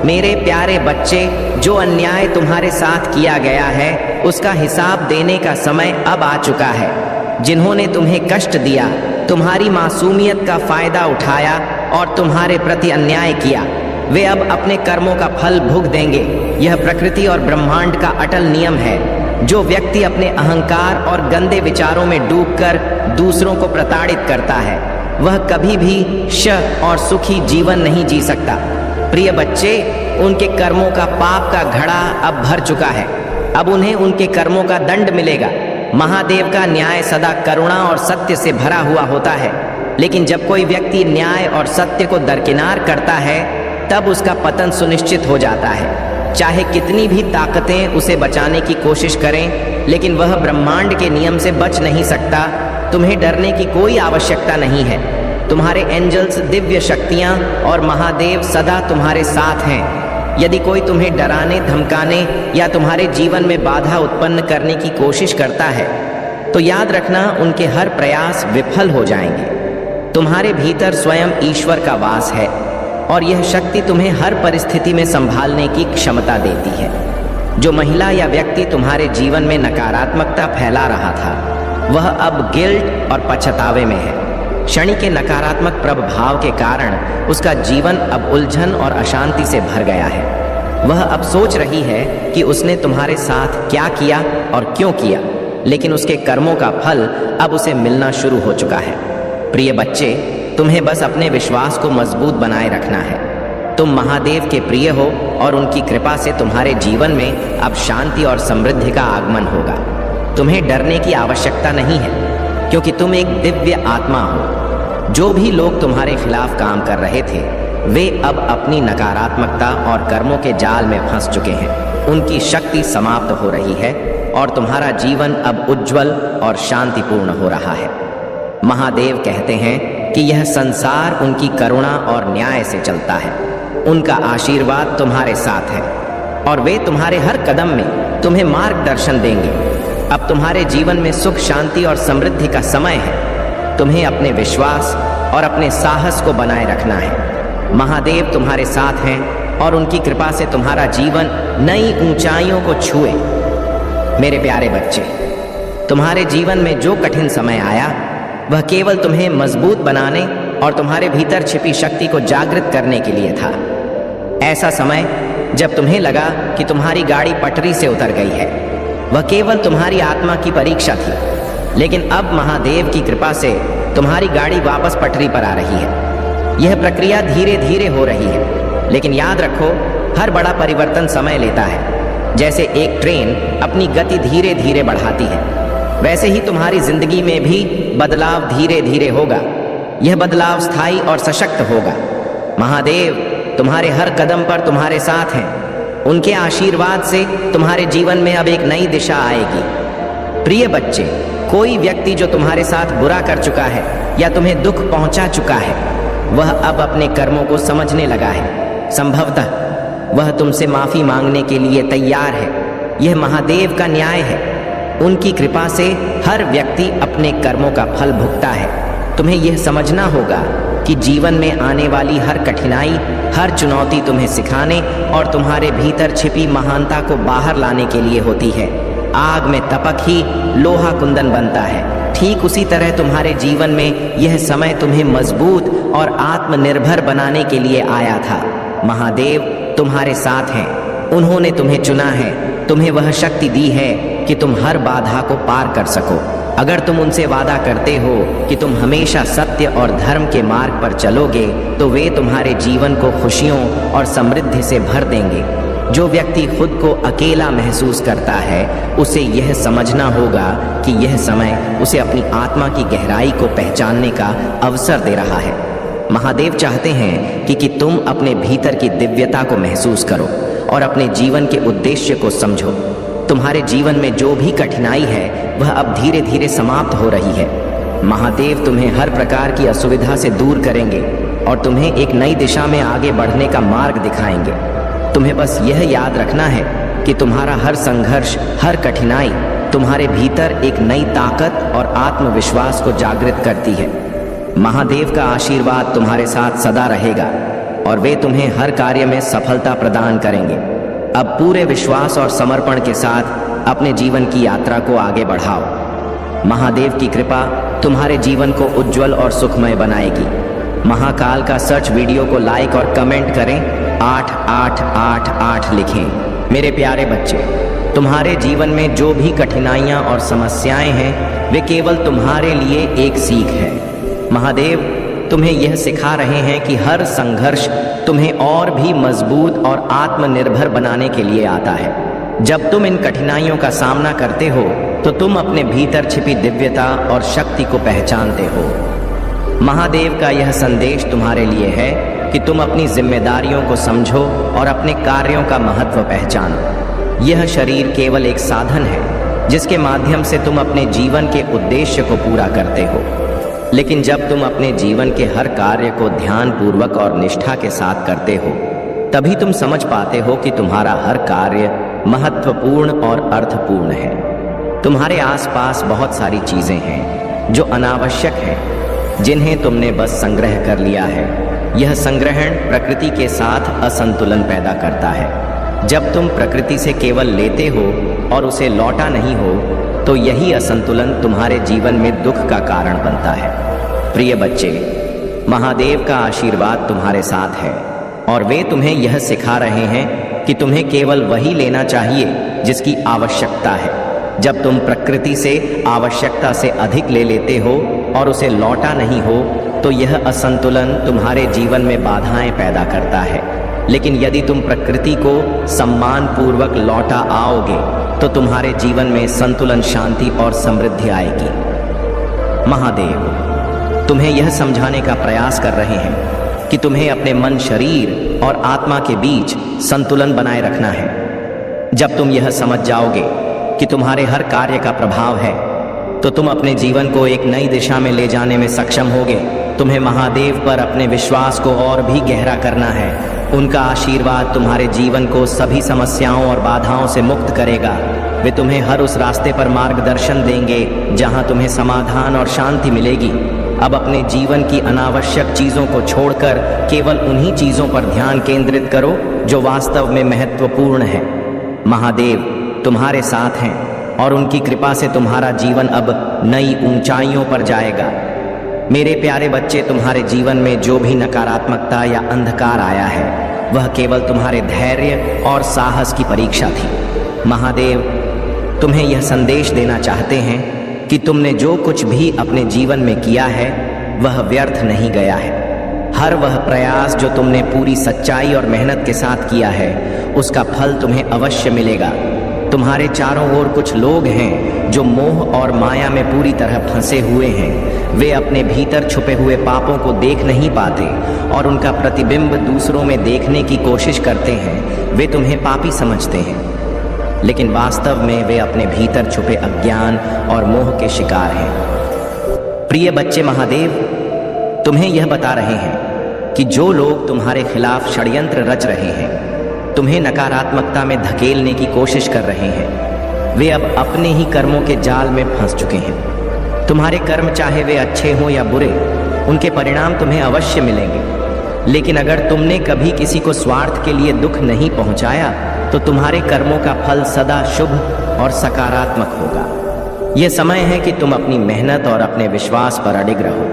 S1: मेरे प्यारे बच्चे, जो अन्याय तुम्हारे साथ किया गया है उसका हिसाब देने का समय अब आ चुका है। जिन्होंने तुम्हें कष्ट दिया, तुम्हारी मासूमियत का फायदा उठाया और तुम्हारे प्रति अन्याय किया, वे अब अपने कर्मों का फल भुग देंगे। यह प्रकृति और ब्रह्मांड का अटल नियम है। जो व्यक्ति अपने अहंकार और गंदे विचारों में डूबकर दूसरों को प्रताड़ित करता है, वह कभी भी और सुखी जीवन नहीं जी सकता। प्रिय बच्चे, उनके कर्मों का पाप का घड़ा अब भर चुका है। अब उन्हें उनके कर्मों का दंड मिलेगा। महादेव का न्याय सदा करुणा और सत्य से भरा हुआ होता है, लेकिन जब कोई व्यक्ति न्याय और सत्य को दरकिनार करता है तब उसका पतन सुनिश्चित हो जाता है। चाहे कितनी भी ताकतें उसे बचाने की कोशिश करें, लेकिन वह ब्रह्मांड के नियम से बच नहीं सकता। तुम्हें डरने की कोई आवश्यकता नहीं है। तुम्हारे एंजल्स, दिव्य शक्तियां और महादेव सदा तुम्हारे साथ हैं। यदि कोई तुम्हें डराने, धमकाने या तुम्हारे जीवन में बाधा उत्पन्न करने की कोशिश करता है, तो याद रखना उनके हर प्रयास विफल हो जाएंगे। तुम्हारे भीतर स्वयं ईश्वर का वास है और यह शक्ति तुम्हें हर परिस्थिति में संभालने की क्षमता देती है। जो महिला या व्यक्ति तुम्हारे जीवन में नकारात्मकता फैला रहा था, वह अब गिल्ट और पछतावे में है। शनि के नकारात्मक प्रभाव के कारण उसका जीवन अब उलझन और अशांति से भर गया है। वह अब सोच रही है कि उसने तुम्हारे साथ क्या किया और क्यों किया, लेकिन उसके कर्मों का फल अब उसे मिलना शुरू हो चुका है। प्रिय बच्चे, तुम्हें बस अपने विश्वास को मजबूत बनाए रखना है। तुम महादेव के प्रिय हो और उनकी कृपा से तुम्हारे जीवन में अब शांति और समृद्धि का आगमन होगा। तुम्हें डरने की आवश्यकता नहीं है, क्योंकि तुम एक दिव्य आत्मा हो। जो भी लोग तुम्हारे खिलाफ काम कर रहे थे, वे अब अपनी नकारात्मकता और कर्मों के जाल में फंस चुके हैं। उनकी शक्ति समाप्त हो रही है और तुम्हारा जीवन अब उज्जवल और शांतिपूर्ण हो रहा है। महादेव कहते हैं कि यह संसार उनकी करुणा और न्याय से चलता है। उनका आशीर्वाद तुम्हारे साथ है और वे तुम्हारे हर कदम में तुम्हें मार्गदर्शन देंगे। अब तुम्हारे जीवन में सुख, शांति और समृद्धि का समय है। तुम्हें अपने विश्वास और अपने साहस को बनाए रखना है। महादेव तुम्हारे साथ हैं और उनकी कृपा से तुम्हारा जीवन नई ऊंचाइयों को छुए। मेरे प्यारे बच्चे, तुम्हारे जीवन में जो कठिन समय आया, वह केवल तुम्हें मजबूत बनाने और तुम्हारे भीतर छिपी शक्ति को जागृत करने के लिए था। ऐसा समय जब तुम्हें लगा कि तुम्हारी गाड़ी पटरी से उतर गई है, वह केवल तुम्हारी आत्मा की परीक्षा थी। लेकिन अब महादेव की कृपा से तुम्हारी गाड़ी वापस पटरी पर आ रही है। यह प्रक्रिया धीरे धीरे हो रही है, लेकिन याद रखो, हर बड़ा परिवर्तन समय लेता है। जैसे एक ट्रेन अपनी गति धीरे धीरे बढ़ाती है, वैसे ही तुम्हारी जिंदगी में भी बदलाव धीरे धीरे होगा। यह बदलाव स्थायी और सशक्त होगा। महादेव तुम्हारे हर कदम पर तुम्हारे साथ हैं। उनके आशीर्वाद से तुम्हारे जीवन में अब एक नई दिशा आएगी। प्रिय बच्चे, कोई व्यक्ति जो तुम्हारे साथ बुरा कर चुका है या तुम्हें दुख पहुंचा चुका है, वह अब अपने कर्मों को समझने लगा है। संभवतः वह तुमसे माफी मांगने के लिए तैयार है। यह महादेव का न्याय है। उनकी कृपा से हर व्यक्ति अपने कर्मों का फल भुगता है। तुम्हें यह समझना होगा कि जीवन में आने वाली हर कठिनाई, हर चुनौती तुम्हें सिखाने और तुम्हारे भीतर छिपी महानता को बाहर लाने के लिए होती है। आग में तपक ही लोहा कुंदन बनता है। ठीक उसी तरह तुम्हारे जीवन में यह समय तुम्हें मजबूत और आत्मनिर्भर बनाने के लिए आया था। महादेव तुम्हारे साथ हैं। उन्होंने तुम्हें चुना है। तुम्हें वह शक्ति दी है कि तुम हर बाधा को पार कर सको। अगर तुम उनसे वादा करते हो कि तुम हमेशा सत्य और धर्म के मार्ग पर चलोगे, तो वे तुम्हारे जीवन को खुशियों और समृद्धि से भर देंगे। जो व्यक्ति खुद को अकेला महसूस करता है, उसे यह समझना होगा कि यह समय उसे अपनी आत्मा की गहराई को पहचानने का अवसर दे रहा है। महादेव चाहते हैं कि तुम अपने भीतर की दिव्यता को महसूस करो और अपने जीवन के उद्देश्य को समझो। तुम्हारे जीवन में जो भी कठिनाई है, वह अब धीरे धीरे समाप्त हो रही है। महादेव तुम्हें हर प्रकार की असुविधा से दूर करेंगे और तुम्हें एक नई दिशा में आगे बढ़ने का मार्ग दिखाएंगे। तुम्हें बस यह याद रखना है कि तुम्हारा हर संघर्ष, हर कठिनाई तुम्हारे भीतर एक नई ताकत और आत्मविश्वास को जागृत करती है। महादेव का आशीर्वाद तुम्हारे साथ सदा रहेगा और वे तुम्हें हर कार्य में सफलता प्रदान करेंगे। अब पूरे विश्वास और समर्पण के साथ अपने जीवन की यात्रा को आगे बढ़ाओ। महादेव की कृपा तुम्हारे जीवन को उज्जवल और सुखमय बनाएगी। महाकाल का सर्च वीडियो को लाइक और कमेंट करें, 8888 लिखें। मेरे प्यारे बच्चे, तुम्हारे जीवन में जो भी कठिनाइयाँ और समस्याएं हैं वे केवल तुम्हारे लिए एक सीख है। महादेव तुम्हें यह सिखा रहे हैं कि हर संघर्ष तुम्हें और भी मजबूत और आत्मनिर्भर बनाने के लिए आता है। जब तुम इन कठिनाइयों का सामना करते हो तो तुम अपने भीतर छिपी दिव्यता और शक्ति को पहचानते हो। महादेव का यह संदेश तुम्हारे लिए है कि तुम अपनी जिम्मेदारियों को समझो और अपने कार्यों का महत्व पहचानो। यह शरीर केवल एक साधन है जिसके माध्यम से तुम अपने जीवन के उद्देश्य को पूरा करते हो, लेकिन जब तुम अपने जीवन के हर कार्य को ध्यानपूर्वक और निष्ठा के साथ करते हो तभी तुम समझ पाते हो कि तुम्हारा हर कार्य महत्वपूर्ण और अर्थपूर्ण है। तुम्हारे आसपास बहुत सारी चीजें हैं जो अनावश्यक हैं, जिन्हें तुमने बस संग्रह कर लिया है। यह संग्रहण प्रकृति के साथ असंतुलन पैदा करता है। जब तुम प्रकृति से केवल लेते हो और उसे लौटा नहीं हो तो यही असंतुलन तुम्हारे जीवन में दुख का कारण बनता है। प्रिय बच्चे, महादेव का आशीर्वाद तुम्हारे साथ है और वे तुम्हें यह सिखा रहे हैं कि तुम्हें केवल वही लेना चाहिए जिसकी आवश्यकता है। जब तुम प्रकृति से आवश्यकता से अधिक ले लेते हो और उसे लौटा नहीं हो तो यह असंतुलन तुम्हारे जीवन में बाधाएं पैदा करता है। लेकिन यदि तुम प्रकृति को सम्मान पूर्वक लौटा आओगे तो तुम्हारे जीवन में संतुलन, शांति और समृद्धि आएगी। महादेव तुम्हें यह समझाने का प्रयास कर रहे हैं कि तुम्हें अपने मन, शरीर और आत्मा के बीच संतुलन बनाए रखना है। जब तुम यह समझ जाओगे कि तुम्हारे हर कार्य का प्रभाव है तो तुम अपने जीवन को एक नई दिशा में ले जाने में सक्षम होगे। तुम्हें महादेव पर अपने विश्वास को और भी गहरा करना है। उनका आशीर्वाद तुम्हारे जीवन को सभी समस्याओं और बाधाओं से मुक्त करेगा। वे तुम्हें हर उस रास्ते पर मार्गदर्शन देंगे जहां तुम्हें समाधान और शांति मिलेगी। अब अपने जीवन की अनावश्यक चीज़ों को छोड़कर केवल उन्हीं चीज़ों पर ध्यान केंद्रित करो जो वास्तव में महत्वपूर्ण है। महादेव तुम्हारे साथ हैं और उनकी कृपा से तुम्हारा जीवन अब नई ऊंचाइयों पर जाएगा। मेरे प्यारे बच्चे, तुम्हारे जीवन में जो भी नकारात्मकता या अंधकार आया है वह केवल तुम्हारे धैर्य और साहस की परीक्षा थी। महादेव तुम्हें यह संदेश देना चाहते हैं कि तुमने जो कुछ भी अपने जीवन में किया है वह व्यर्थ नहीं गया है। हर वह प्रयास जो तुमने पूरी सच्चाई और मेहनत के साथ किया है उसका फल तुम्हें अवश्य मिलेगा। तुम्हारे चारों ओर कुछ लोग हैं जो मोह और माया में पूरी तरह फंसे हुए हैं। वे अपने भीतर छुपे हुए पापों को देख नहीं पाते और उनका प्रतिबिंब दूसरों में देखने की कोशिश करते हैं। वे तुम्हें पापी समझते हैं, लेकिन वास्तव में वे अपने भीतर छुपे अज्ञान और मोह के शिकार हैं। प्रिय बच्चे, महादेव तुम्हें यह बता रहे हैं कि जो लोग तुम्हारे खिलाफ षड्यंत्र रच रहे हैं, तुम्हें नकारात्मकता में धकेलने की कोशिश कर रहे हैं, वे अब अपने ही कर्मों के जाल में फंस चुके हैं। तुम्हारे कर्म चाहे वे अच्छे हों या बुरे, उनके परिणाम तुम्हें अवश्य मिलेंगे। लेकिन अगर तुमने कभी किसी को स्वार्थ के लिए दुख नहीं पहुंचाया तो तुम्हारे कर्मों का फल सदा शुभ और सकारात्मक होगा। यह समय है कि तुम अपनी मेहनत और अपने विश्वास पर अडिग रहो।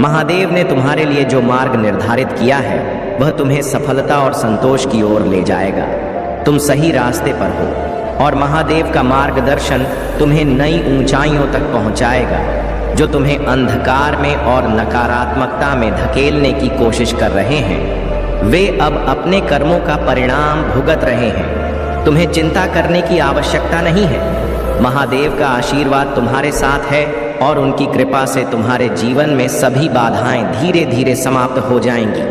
S1: महादेव ने तुम्हारे लिए जो मार्ग निर्धारित किया है वह तुम्हें सफलता और संतोष की ओर ले जाएगा। तुम सही रास्ते पर हो और महादेव का मार्गदर्शन तुम्हें नई ऊंचाइयों तक पहुंचाएगा। जो तुम्हें अंधकार में और नकारात्मकता में धकेलने की कोशिश कर रहे हैं, वे अब अपने कर्मों का परिणाम भुगत रहे हैं। तुम्हें चिंता करने की आवश्यकता नहीं है। महादेव का आशीर्वाद तुम्हारे साथ है और उनकी कृपा से तुम्हारे जीवन में सभी बाधाएं धीरे धीरे समाप्त हो जाएंगी।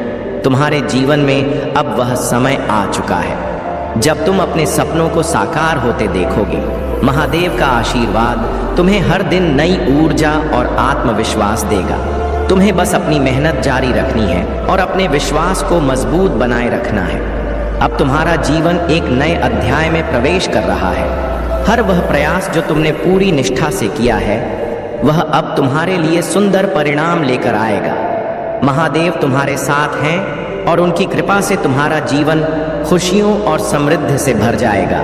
S1: तुम्हारे जीवन में अब वह समय आ चुका है जब तुम अपने सपनों को साकार होते देखोगे। महादेव का आशीर्वाद तुम्हें हर दिन नई ऊर्जा और आत्मविश्वास देगा। तुम्हें बस अपनी मेहनत जारी रखनी है और अपने विश्वास को मजबूत बनाए रखना है। अब तुम्हारा जीवन एक नए अध्याय में प्रवेश कर रहा है। हर वह प्रयास जो तुमने पूरी निष्ठा से किया है, वह अब तुम्हारे लिए सुंदर परिणाम लेकर आएगा। महादेव तुम्हारे साथ हैं और उनकी कृपा से तुम्हारा जीवन खुशियों और समृद्धि से भर जाएगा।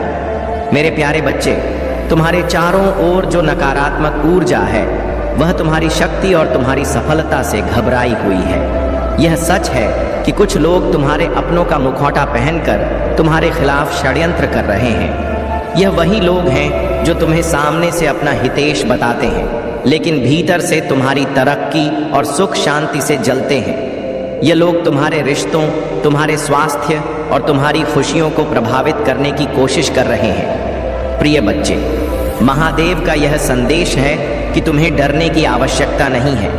S1: मेरे प्यारे बच्चे, तुम्हारे चारों ओर जो नकारात्मक ऊर्जा है, वह तुम्हारी शक्ति और तुम्हारी सफलता से घबराई हुई है। यह सच है कि कुछ लोग तुम्हारे अपनों का मुखौटा पहनकर तुम्हारे खिलाफ षड्यंत्र कर रहे हैं। यह वही लोग हैं जो तुम्हें सामने से अपना हितेश बताते हैं, लेकिन भीतर से तुम्हारी तरक्की और सुख शांति से जलते हैं। ये लोग तुम्हारे रिश्तों, तुम्हारे स्वास्थ्य और तुम्हारी खुशियों को प्रभावित करने की कोशिश कर रहे हैं। प्रिय बच्चे, महादेव का यह संदेश है कि तुम्हें डरने की आवश्यकता नहीं है।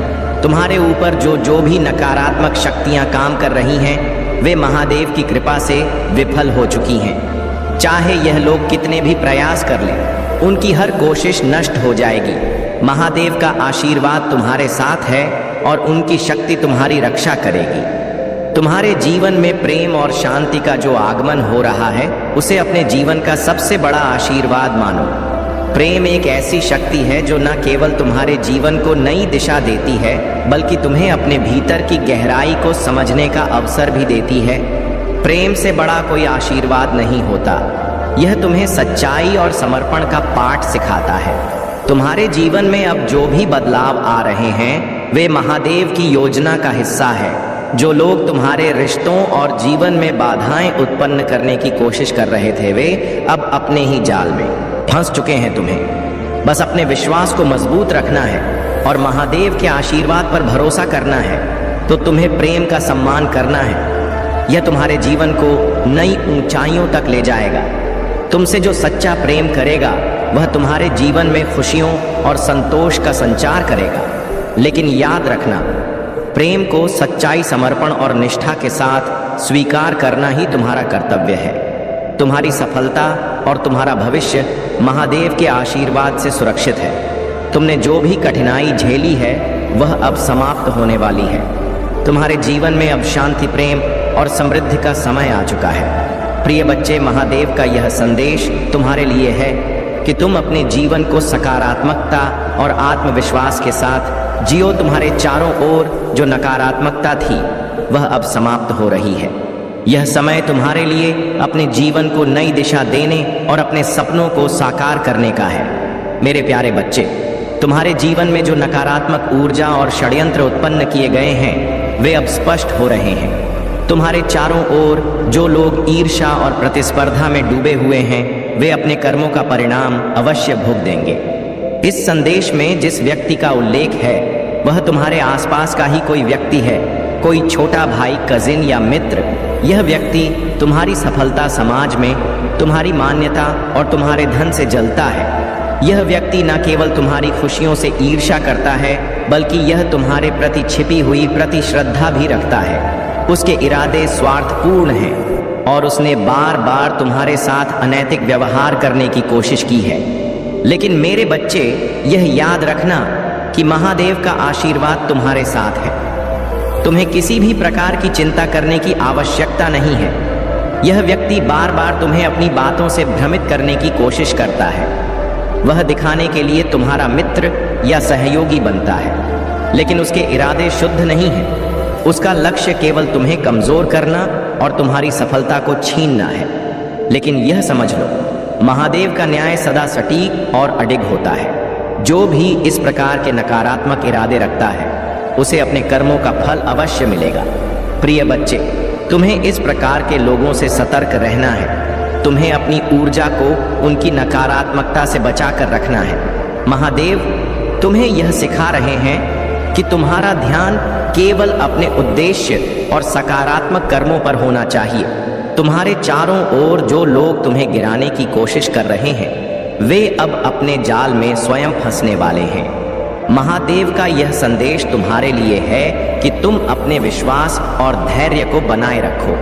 S1: तुम्हारे ऊपर जो भी नकारात्मक शक्तियां काम कर रही हैं, वे महादेव की कृपा से विफल हो चुकी हैं। चाहे यह लोग कितने भी प्रयास कर लें, उनकी हर कोशिश नष्ट हो जाएगी। महादेव का आशीर्वाद तुम्हारे साथ है और उनकी शक्ति तुम्हारी रक्षा करेगी। तुम्हारे जीवन में प्रेम और शांति का जो आगमन हो रहा है, उसे अपने जीवन का सबसे बड़ा आशीर्वाद मानो। प्रेम एक ऐसी शक्ति है जो न केवल तुम्हारे जीवन को नई दिशा देती है, बल्कि तुम्हें अपने भीतर की गहराई को समझने का अवसर भी देती है। प्रेम से बड़ा कोई आशीर्वाद नहीं होता। यह तुम्हें सच्चाई और समर्पण का पाठ सिखाता है। तुम्हारे जीवन में अब जो भी बदलाव आ रहे हैं, वे महादेव की योजना का हिस्सा है। जो लोग तुम्हारे रिश्तों और जीवन में बाधाएं उत्पन्न करने की कोशिश कर रहे थे, वे अब अपने ही जाल में फंस चुके हैं। तुम्हें बस अपने विश्वास को मजबूत रखना है और महादेव के आशीर्वाद पर भरोसा करना है। तो तुम्हें प्रेम का सम्मान करना है। यह तुम्हारे जीवन को नई ऊंचाइयों तक ले जाएगा। तुमसे जो सच्चा प्रेम करेगा, वह तुम्हारे जीवन में खुशियों और संतोष का संचार करेगा। लेकिन याद रखना, प्रेम को सच्चाई, समर्पण और निष्ठा के साथ स्वीकार करना ही तुम्हारा कर्तव्य है। तुम्हारी सफलता और तुम्हारा भविष्य महादेव के आशीर्वाद से सुरक्षित है। तुमने जो भी कठिनाई झेली है, वह अब समाप्त होने वाली है। तुम्हारे जीवन में अब शांति, प्रेम और समृद्धि का समय आ चुका है। प्रिय बच्चे, महादेव का यह संदेश तुम्हारे लिए है कि तुम अपने जीवन को सकारात्मकता और आत्मविश्वास के साथ जियो। तुम्हारे चारों ओर जो नकारात्मकता थी, वह अब समाप्त हो रही है। यह समय तुम्हारे लिए अपने जीवन को नई दिशा देने और अपने सपनों को साकार करने का है। मेरे प्यारे बच्चे, तुम्हारे जीवन में जो नकारात्मक ऊर्जा और षड्यंत्र उत्पन्न किए गए हैं, वे अब स्पष्ट हो रहे हैं। तुम्हारे चारों ओर जो लोग ईर्ष्या और प्रतिस्पर्धा में डूबे हुए हैं, वे अपने कर्मों का परिणाम अवश्य भोग देंगे। इस संदेश में जिस व्यक्ति का उल्लेख है, वह तुम्हारे आसपास का ही कोई व्यक्ति है, कोई छोटा भाई, कजिन या मित्र। यह व्यक्ति तुम्हारी सफलता, समाज में तुम्हारी मान्यता और तुम्हारे धन से जलता है। यह व्यक्ति न केवल तुम्हारी खुशियों से ईर्ष्या करता है, बल्कि यह तुम्हारे प्रति छिपी हुई प्रतिश्रद्धा भी रखता है। उसके इरादे स्वार्थपूर्ण हैं और उसने बार बार तुम्हारे साथ अनैतिक व्यवहार करने की कोशिश की है। लेकिन मेरे बच्चे, यह याद रखना कि महादेव का आशीर्वाद तुम्हारे साथ है। तुम्हें किसी भी प्रकार की चिंता करने की आवश्यकता नहीं है। यह व्यक्ति बार बार तुम्हें अपनी बातों से भ्रमित करने की कोशिश करता है। वह दिखाने के लिए तुम्हारा मित्र या सहयोगी बनता है, लेकिन उसके इरादे शुद्ध नहीं हैं। उसका लक्ष्य केवल तुम्हें कमजोर करना और तुम्हारी सफलता को छीनना है। लेकिन यह समझ लो, महादेव का न्याय सदा सटीक और अडिग होता है। जो भी इस प्रकार के नकारात्मक इरादे रखता है, उसे अपने कर्मों का फल अवश्य मिलेगा। प्रिय बच्चे, तुम्हें इस प्रकार के लोगों से सतर्क रहना है। तुम्हें अपनी ऊर्जा को उनकी नकारात्मकता से बचाकर रखना है। महादेव तुम्हें यह सिखा रहे हैं कि तुम्हारा ध्यान केवल अपने उद्देश्य और सकारात्मक कर्मों पर होना चाहिए। तुम्हारे चारों ओर जो लोग तुम्हें गिराने की कोशिश कर रहे हैं, वे अब अपने जाल में स्वयं फंसने वाले हैं। महादेव का यह संदेश तुम्हारे लिए है कि तुम अपने विश्वास और धैर्य को बनाए रखो।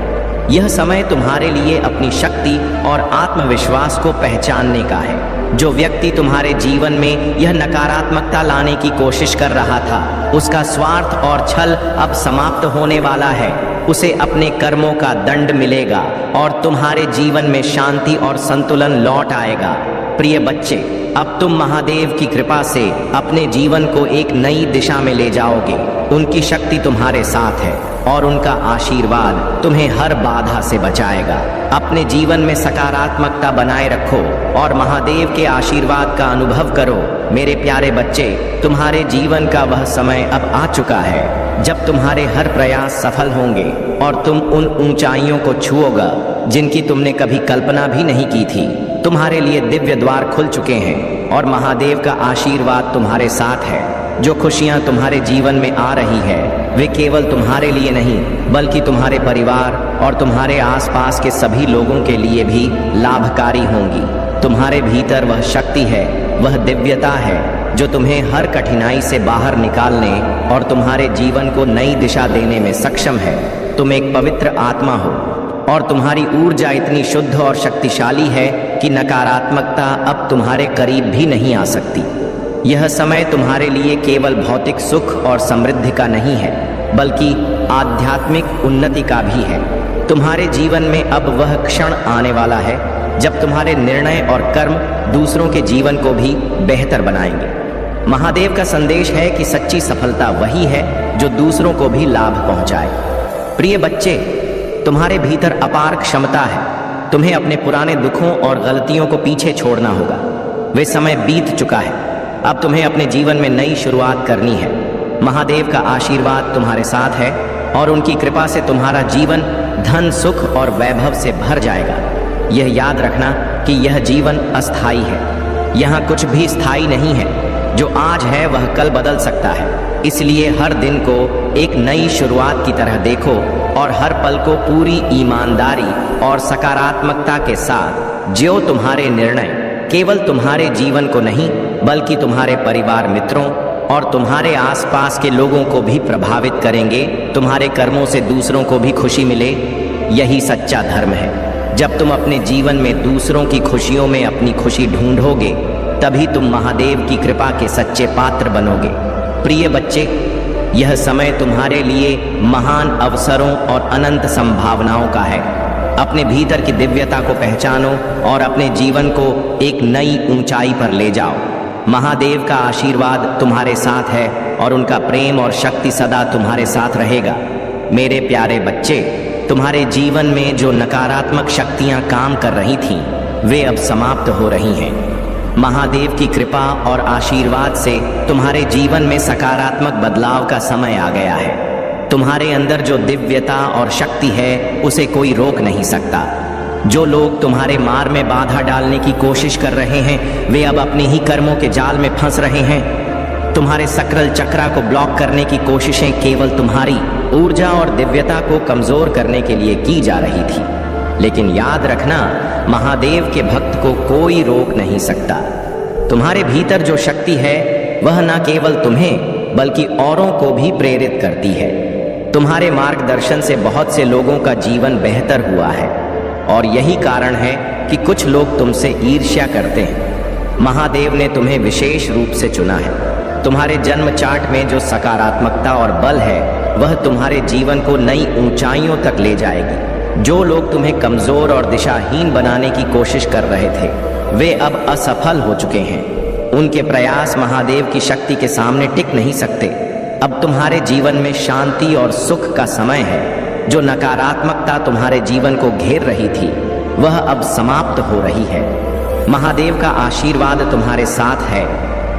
S1: यह समय तुम्हारे लिए अपनी शक्ति और आत्मविश्वास को पहचानने का है। जो व्यक्ति तुम्हारे जीवन में यह नकारात्मकता लाने की कोशिश कर रहा था, उसका स्वार्थ और छल अब समाप्त होने वाला है। उसे अपने कर्मों का दंड मिलेगा और तुम्हारे जीवन में शांति और संतुलन लौट आएगा। प्रिय बच्चे, अब तुम महादेव की कृपा से अपने जीवन को एक नई दिशा में ले जाओगे। उनकी शक्ति तुम्हारे साथ है और उनका आशीर्वाद तुम्हें हर बाधा से बचाएगा। अपने जीवन में सकारात्मकता बनाए रखो और महादेव के आशीर्वाद का अनुभव करो। मेरे प्यारे बच्चे, तुम्हारे जीवन का वह समय अब आ चुका है जब तुम्हारे हर प्रयास सफल होंगे और तुम उन ऊंचाइयों को छुओगा जिनकी तुमने कभी कल्पना भी नहीं की थी। तुम्हारे लिए दिव्य द्वार खुल चुके हैं और महादेव का आशीर्वाद तुम्हारे साथ है। जो खुशियां तुम्हारे जीवन में आ रही है, वे केवल तुम्हारे लिए नहीं बल्कि तुम्हारे परिवार और तुम्हारे आसपास के सभी लोगों के लिए भी लाभकारी होंगी। तुम्हारे भीतर वह शक्ति है, वह दिव्यता है जो तुम्हें हर कठिनाई से बाहर निकालने और तुम्हारे जीवन को नई दिशा देने में सक्षम है। तुम एक पवित्र आत्मा हो और तुम्हारी ऊर्जा इतनी शुद्ध और शक्तिशाली है कि नकारात्मकता अब तुम्हारे करीब भी नहीं आ सकती। यह समय तुम्हारे लिए केवल भौतिक सुख और समृद्धि का नहीं है बल्कि आध्यात्मिक उन्नति का भी है। तुम्हारे जीवन में अब वह क्षण आने वाला है जब तुम्हारे निर्णय और कर्म दूसरों के जीवन को भी बेहतर बनाएंगे। महादेव का संदेश है कि सच्ची सफलता वही है जो दूसरों को भी लाभ पहुंचाए। प्रिय बच्चे, तुम्हारे भीतर अपार क्षमता है। तुम्हें अपने पुराने दुखों और गलतियों को पीछे छोड़ना होगा। वे समय बीत चुका है। अब तुम्हें अपने जीवन में नई शुरुआत करनी है। महादेव का आशीर्वाद तुम्हारे साथ है और उनकी कृपा से तुम्हारा जीवन धन, सुख और वैभव से भर जाएगा। यह याद रखना कि यह जीवन अस्थाई है। यहाँ कुछ भी स्थायी नहीं है। जो आज है वह कल बदल सकता है। इसलिए हर दिन को एक नई शुरुआत की तरह देखो और हर पल को पूरी ईमानदारी और सकारात्मकता के साथ जियो। तुम्हारे निर्णय केवल तुम्हारे जीवन को नहीं बल्कि तुम्हारे परिवार, मित्रों और तुम्हारे आसपास के लोगों को भी प्रभावित करेंगे। तुम्हारे कर्मों से दूसरों को भी खुशी मिले, यही सच्चा धर्म है। जब तुम अपने जीवन में दूसरों की खुशियों में अपनी खुशी ढूंढोगे, तभी तुम महादेव की कृपा के सच्चे पात्र बनोगे। प्रिय बच्चे, यह समय तुम्हारे लिए महान अवसरों और अनंत संभावनाओं का है। अपने भीतर की दिव्यता को पहचानो और अपने जीवन को एक नई ऊंचाई पर ले जाओ। महादेव का आशीर्वाद तुम्हारे साथ है और उनका प्रेम और शक्ति सदा तुम्हारे साथ रहेगा। मेरे प्यारे बच्चे, तुम्हारे जीवन में जो नकारात्मक शक्तियां काम कर रही थीं, वे अब समाप्त हो रही हैं। महादेव की कृपा और आशीर्वाद से तुम्हारे जीवन में सकारात्मक बदलाव का समय आ गया है। तुम्हारे अंदर जो दिव्यता और शक्ति है, उसे कोई रोक नहीं सकता। जो लोग तुम्हारे मार्ग में बाधा डालने की कोशिश कर रहे हैं, वे अब अपने ही कर्मों के जाल में फंस रहे हैं। तुम्हारे सकल चक्रा को ब्लॉक करने की कोशिशें केवल तुम्हारी ऊर्जा और दिव्यता को कमजोर करने के लिए की जा रही थी। लेकिन याद रखना, महादेव के भक्त को कोई रोक नहीं सकता। तुम्हारे भीतर जो शक्ति है, वह न केवल तुम्हें बल्कि औरों को भी प्रेरित करती है। तुम्हारे मार्गदर्शन से बहुत से लोगों का जीवन बेहतर हुआ है और यही कारण है कि कुछ लोग तुमसे ईर्ष्या करते हैं। महादेव ने तुम्हें विशेष रूप से चुना है। तुम्हारे जन्म चार्ट में जो सकारात्मकता और बल है, वह तुम्हारे जीवन को नई ऊंचाइयों तक ले जाएगी। जो लोग तुम्हें कमजोर और दिशाहीन बनाने की कोशिश कर रहे थे, वे अब असफल हो चुके हैं। उनके प्रयास महादेव की शक्ति के सामने टिक नहीं सकते। अब तुम्हारे जीवन में शांति और सुख का समय है। जो नकारात्मकता तुम्हारे जीवन को घेर रही थी, वह अब समाप्त हो रही है। महादेव का आशीर्वाद तुम्हारे साथ है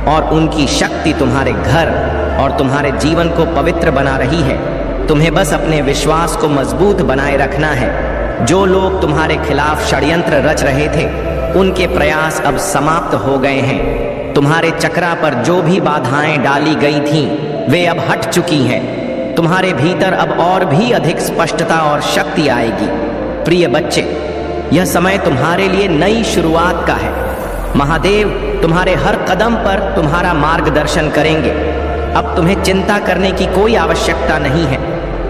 S1: और उनकी शक्ति तुम्हारे घर और तुम्हारे जीवन को पवित्र बना रही है। तुम्हें बस अपने विश्वास को मजबूत बनाए रखना है। जो लोग तुम्हारे खिलाफ षड्यंत्र रच रहे थे, उनके प्रयास अब समाप्त हो गए हैं। तुम्हारे चक्रा पर जो भी बाधाएं डाली गई थीं, वे अब हट चुकी हैं। तुम्हारे भीतर अब और भी अधिक स्पष्टता और शक्ति आएगी। प्रिय बच्चे, यह समय तुम्हारे लिए नई शुरुआत का है। महादेव तुम्हारे हर कदम पर तुम्हारा मार्गदर्शन करेंगे। अब तुम्हें चिंता करने की कोई आवश्यकता नहीं है।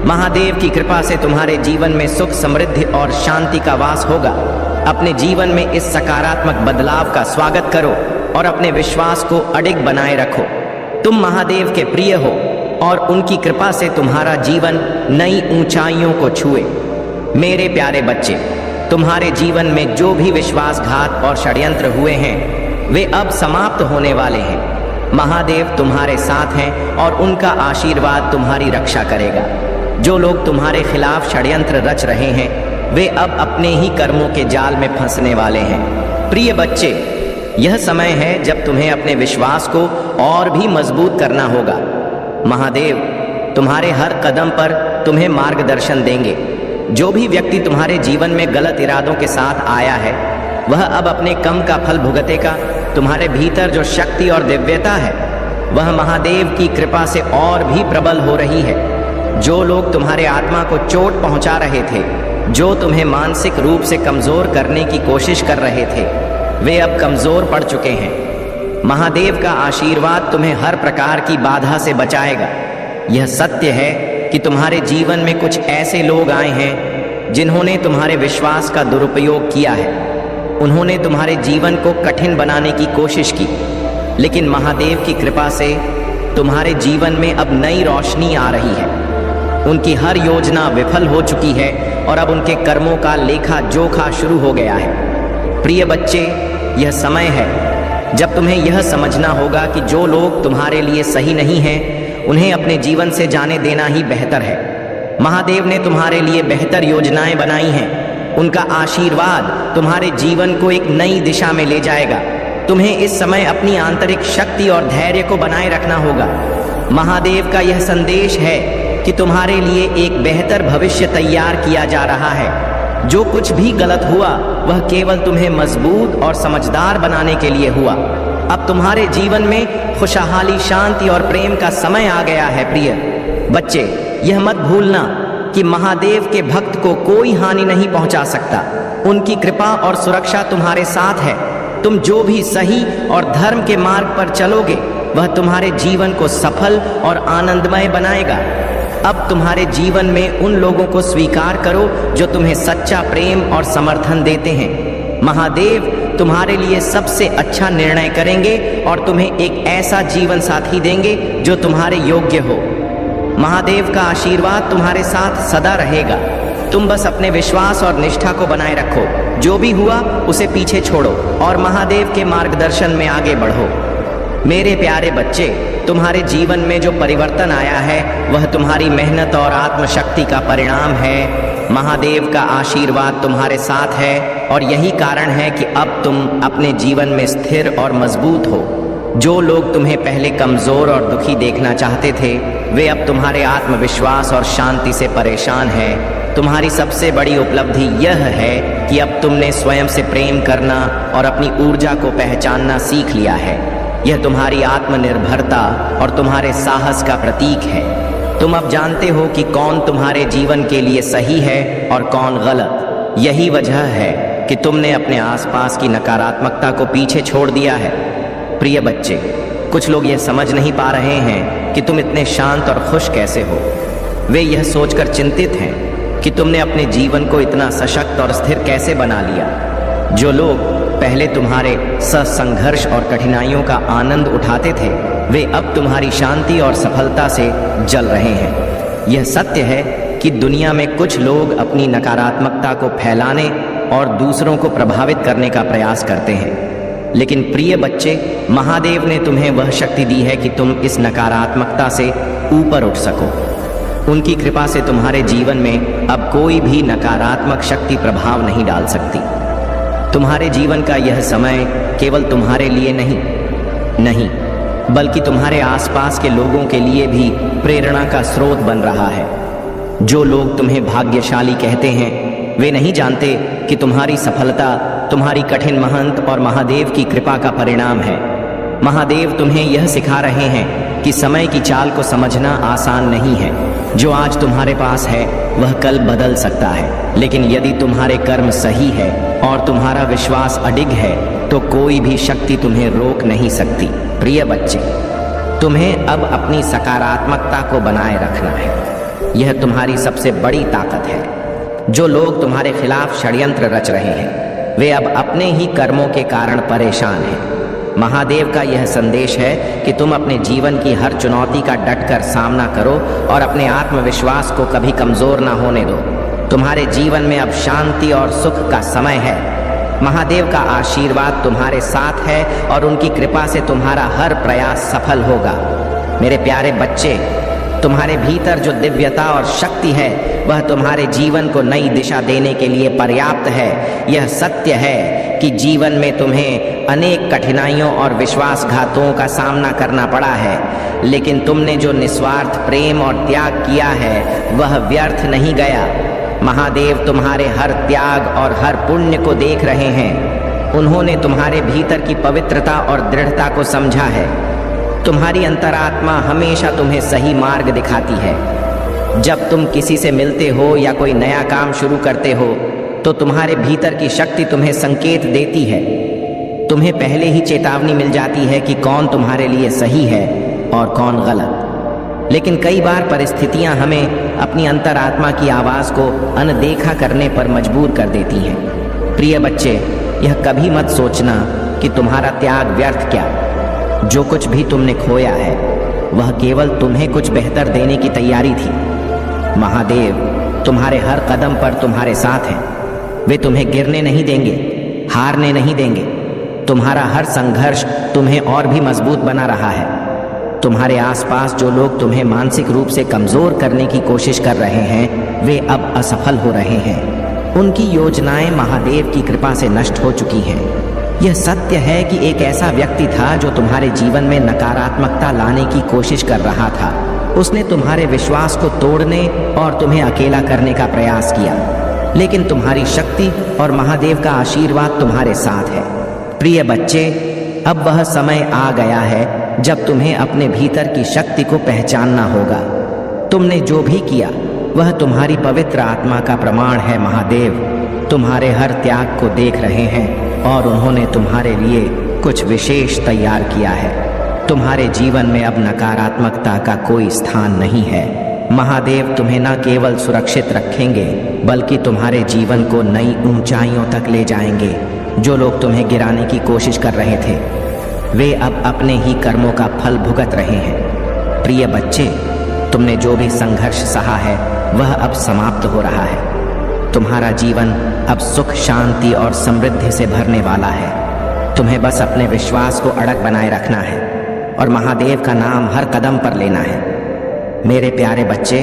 S1: महादेव की कृपा से तुम्हारे जीवन में सुख, समृद्धि और शांति का वास होगा। अपने जीवन में इस सकारात्मक बदलाव का स्वागत करो और अपने विश्वास को अडिग बनाए रखो। तुम महादेव के प्रिय हो और उनकी कृपा से तुम्हारा जीवन नई ऊंचाइयों को छुए। मेरे प्यारे बच्चे, तुम्हारे जीवन में जो भी विश्वासघात और षड्यंत्र हुए हैं वे अब समाप्त होने वाले हैं। महादेव तुम्हारे साथ हैं और उनका आशीर्वाद तुम्हारी रक्षा करेगा। जो लोग तुम्हारे खिलाफ षड्यंत्र रच रहे हैं वे अब अपने ही कर्मों के जाल में फंसने वाले हैं। प्रिय बच्चे, यह समय है जब तुम्हें अपने विश्वास को और भी मजबूत करना होगा। महादेव तुम्हारे हर कदम पर तुम्हें मार्गदर्शन देंगे। जो भी व्यक्ति तुम्हारे जीवन में गलत इरादों के साथ आया है वह अब अपने कम का फल भुगतेगा। तुम्हारे भीतर जो शक्ति और दिव्यता है वह महादेव की कृपा से और भी प्रबल हो रही है। जो लोग तुम्हारे आत्मा को चोट पहुंचा रहे थे, जो तुम्हें मानसिक रूप से कमजोर करने की कोशिश कर रहे थे, वे अब कमजोर पड़ चुके हैं। महादेव का आशीर्वाद तुम्हें हर प्रकार की बाधा से बचाएगा। यह सत्य है कि तुम्हारे जीवन में कुछ ऐसे लोग आए हैं जिन्होंने तुम्हारे विश्वास का दुरुपयोग किया है। उन्होंने तुम्हारे जीवन को कठिन बनाने की कोशिश की, लेकिन महादेव की कृपा से तुम्हारे जीवन में अब नई रोशनी आ रही है। उनकी हर योजना विफल हो चुकी है और अब उनके कर्मों का लेखा जोखा शुरू हो गया है। प्रिय बच्चे, यह समय है जब तुम्हें यह समझना होगा कि जो लोग तुम्हारे लिए सही नहीं हैं उन्हें अपने जीवन से जाने देना ही बेहतर है। महादेव ने तुम्हारे लिए बेहतर योजनाएं बनाई हैं। उनका आशीर्वाद तुम्हारे जीवन को एक नई दिशा में ले जाएगा। तुम्हें इस समय अपनी आंतरिक शक्ति और धैर्य को बनाए रखना होगा। महादेव का यह संदेश है कि तुम्हारे लिए एक बेहतर भविष्य तैयार किया जा रहा है। जो कुछ भी गलत हुआ वह केवल तुम्हें मजबूत और समझदार बनाने के लिए हुआ। अब तुम्हारे जीवन में खुशहाली, शांति और प्रेम का समय आ गया है। प्रिय बच्चे, यह मत भूलना कि महादेव के भक्त को कोई हानि नहीं पहुंचा सकता। उनकी कृपा और सुरक्षा तुम्हारे साथ है। तुम जो भी सही और धर्म के मार्ग पर चलोगे वह तुम्हारे जीवन को सफल और आनंदमय बनाएगा। अब तुम्हारे जीवन में उन लोगों को स्वीकार करो जो तुम्हें सच्चा प्रेम और समर्थन देते हैं। महादेव तुम्हारे लिए सबसे अच्छा निर्णय करेंगे और तुम्हें एक ऐसा जीवन साथी देंगे जो तुम्हारे योग्य हो। महादेव का आशीर्वाद तुम्हारे साथ सदा रहेगा। तुम बस अपने विश्वास और निष्ठा को बनाए रखो। जो भी हुआ उसे पीछे छोड़ो और महादेव के मार्गदर्शन में आगे बढ़ो। मेरे प्यारे बच्चे, तुम्हारे जीवन में जो परिवर्तन आया है वह तुम्हारी मेहनत और आत्मशक्ति का परिणाम है। महादेव का आशीर्वाद तुम्हारे साथ है और यही कारण है कि अब तुम अपने जीवन में स्थिर और मजबूत हो। जो लोग तुम्हें पहले कमजोर और दुखी देखना चाहते थे वे अब तुम्हारे आत्मविश्वास और शांति से परेशान हैं। तुम्हारी सबसे बड़ी उपलब्धि यह है कि अब तुमने स्वयं से प्रेम करना और अपनी ऊर्जा को पहचानना सीख लिया है। यह तुम्हारी आत्मनिर्भरता और तुम्हारे साहस का प्रतीक है। तुम अब जानते हो कि कौन तुम्हारे जीवन के लिए सही है और कौन गलत। यही वजह है कि तुमने अपने आसपास की नकारात्मकता को पीछे छोड़ दिया है। प्रिय बच्चे, कुछ लोग यह समझ नहीं पा रहे हैं कि तुम इतने शांत और खुश कैसे हो। वे यह सोचकर चिंतित हैं कि तुमने अपने जीवन को इतना सशक्त और स्थिर कैसे बना लिया। जो लोग पहले तुम्हारे संघर्ष और कठिनाइयों का आनंद उठाते थे वे अब तुम्हारी शांति और सफलता से जल रहे हैं। यह सत्य है कि दुनिया में कुछ लोग अपनी नकारात्मकता को फैलाने और दूसरों को प्रभावित करने का प्रयास करते हैं, लेकिन प्रिय बच्चे, महादेव ने तुम्हें वह शक्ति दी है कि तुम इस नकारात्मकता से ऊपर उठ सको। उनकी कृपा से तुम्हारे जीवन में अब कोई भी नकारात्मक शक्ति प्रभाव नहीं डाल सकती। तुम्हारे जीवन का यह समय केवल तुम्हारे लिए नहीं बल्कि तुम्हारे आसपास के लोगों के लिए भी प्रेरणा का स्रोत बन रहा है। जो लोग तुम्हें भाग्यशाली कहते हैं वे नहीं जानते कि तुम्हारी सफलता तुम्हारी कठिन मेहनत और महादेव की कृपा का परिणाम है। महादेव तुम्हें यह सिखा रहे हैं कि समय की चाल को समझना आसान नहीं है। जो आज तुम्हारे पास है वह कल बदल सकता है, लेकिन यदि तुम्हारे कर्म सही है और तुम्हारा विश्वास अडिग है तो कोई भी शक्ति तुम्हें रोक नहीं सकती। प्रिय बच्चे, तुम्हें अब अपनी सकारात्मकता को बनाए रखना है। यह तुम्हारी सबसे बड़ी ताकत है। जो लोग तुम्हारे खिलाफ षड्यंत्र रच रहे हैं वे अब अपने ही कर्मों के कारण परेशान हैं। महादेव का यह संदेश है कि तुम अपने जीवन की हर चुनौती का डटकर सामना करो और अपने आत्मविश्वास को कभी कमजोर ना होने दो। तुम्हारे जीवन में अब शांति और सुख का समय है। महादेव का आशीर्वाद तुम्हारे साथ है और उनकी कृपा से तुम्हारा हर प्रयास सफल होगा। मेरे प्यारे बच्चे, तुम्हारे भीतर जो दिव्यता और शक्ति है वह तुम्हारे जीवन को नई दिशा देने के लिए पर्याप्त है। यह सत्य है कि जीवन में तुम्हें अनेक कठिनाइयों और विश्वासघातों का सामना करना पड़ा है, लेकिन तुमने जो निस्वार्थ प्रेम और त्याग किया है वह व्यर्थ नहीं गया। महादेव तुम्हारे हर त्याग और हर पुण्य को देख रहे हैं। उन्होंने तुम्हारे भीतर की पवित्रता और दृढ़ता को समझा है। तुम्हारी अंतरात्मा हमेशा तुम्हें सही मार्ग दिखाती है। जब तुम किसी से मिलते हो या कोई नया काम शुरू करते हो तो तुम्हारे भीतर की शक्ति तुम्हें संकेत देती है। तुम्हें पहले ही चेतावनी मिल जाती है कि कौन तुम्हारे लिए सही है और कौन गलत। लेकिन कई बार परिस्थितियां हमें अपनी अंतरात्मा की आवाज़ को अनदेखा करने पर मजबूर कर देती हैं। प्रिय बच्चे, यह कभी मत सोचना कि तुम्हारा त्याग व्यर्थ क्या। जो कुछ भी तुमने खोया है वह केवल तुम्हें कुछ बेहतर देने की तैयारी थी। महादेव तुम्हारे हर कदम पर तुम्हारे साथ हैं। वे तुम्हें गिरने नहीं देंगे, हारने नहीं देंगे। तुम्हारा हर संघर्ष तुम्हें और भी मजबूत बना रहा है। तुम्हारे आसपास जो लोग तुम्हें मानसिक रूप से कमजोर करने की कोशिश कर रहे हैं वे अब असफल हो रहे हैं। उनकी योजनाएं महादेव की कृपा से नष्ट हो चुकी हैं। यह सत्य है कि एक ऐसा व्यक्ति था जो तुम्हारे जीवन में नकारात्मकता लाने की कोशिश कर रहा था। उसने तुम्हारे विश्वास को तोड़ने और तुम्हें अकेला करने का प्रयास किया, लेकिन तुम्हारी शक्ति और महादेव का आशीर्वाद तुम्हारे साथ है। प्रिय बच्चे, अब वह समय आ गया है जब तुम्हें अपने भीतर की शक्ति को पहचानना होगा। तुमने जो भी किया वह तुम्हारी पवित्र आत्मा का प्रमाण है। महादेव तुम्हारे हर त्याग को देख रहे हैं और उन्होंने तुम्हारे लिए कुछ विशेष तैयार किया है। तुम्हारे जीवन में अब नकारात्मकता का कोई स्थान नहीं है। महादेव तुम्हें न केवल सुरक्षित रखेंगे बल्कि तुम्हारे जीवन को नई ऊंचाइयों तक ले जाएंगे। जो लोग तुम्हें गिराने की कोशिश कर रहे थे वे अब अपने ही कर्मों का फल भुगत रहे हैं। प्रिय बच्चे, तुमने जो भी संघर्ष सहा है वह अब समाप्त हो रहा है। तुम्हारा जीवन अब सुख, शांति और समृद्धि से भरने वाला है। तुम्हें बस अपने विश्वास को अड़ग बनाए रखना है और महादेव का नाम हर कदम पर लेना है। मेरे प्यारे बच्चे,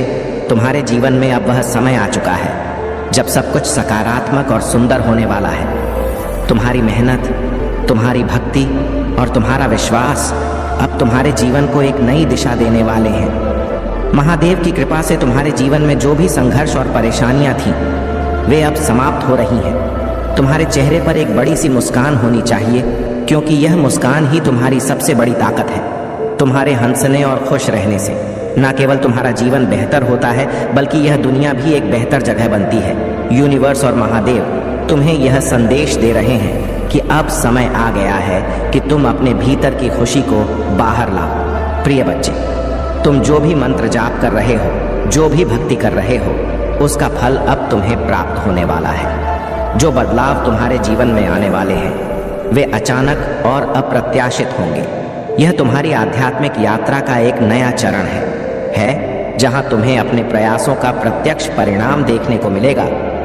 S1: तुम्हारे जीवन में अब वह समय आ चुका है जब सब कुछ सकारात्मक और सुंदर होने वाला है। तुम्हारी मेहनत, तुम्हारी भक्ति और तुम्हारा विश्वास अब तुम्हारे जीवन को एक नई दिशा देने वाले हैं। महादेव की कृपा से तुम्हारे जीवन में जो भी संघर्ष और परेशानियां थीं वे अब समाप्त हो रही हैं। तुम्हारे चेहरे पर एक बड़ी सी मुस्कान होनी चाहिए, क्योंकि यह मुस्कान ही तुम्हारी सबसे बड़ी ताकत है। तुम्हारे हंसने और खुश रहने से न केवल तुम्हारा जीवन बेहतर होता है बल्कि यह दुनिया भी एक बेहतर जगह बनती है। यूनिवर्स और महादेव तुम्हें यह संदेश दे रहे हैं कि अब समय आ गया है कि तुम अपने भीतर की खुशी को बाहर लाओ। प्रिय बच्चे, तुम जो भी मंत्र जाप कर रहे हो, जो भी भक्ति कर रहे हो, उसका फल अब तुम्हें प्राप्त होने वाला है। जो बदलाव तुम्हारे जीवन में आने वाले हैं वे अचानक और अप्रत्याशित होंगे। यह तुम्हारी आध्यात्मिक यात्रा का एक नया चरण है जहां तुम्हें अपने प्रयासों का प्रत्यक्ष परिणाम देखने को मिलेगा।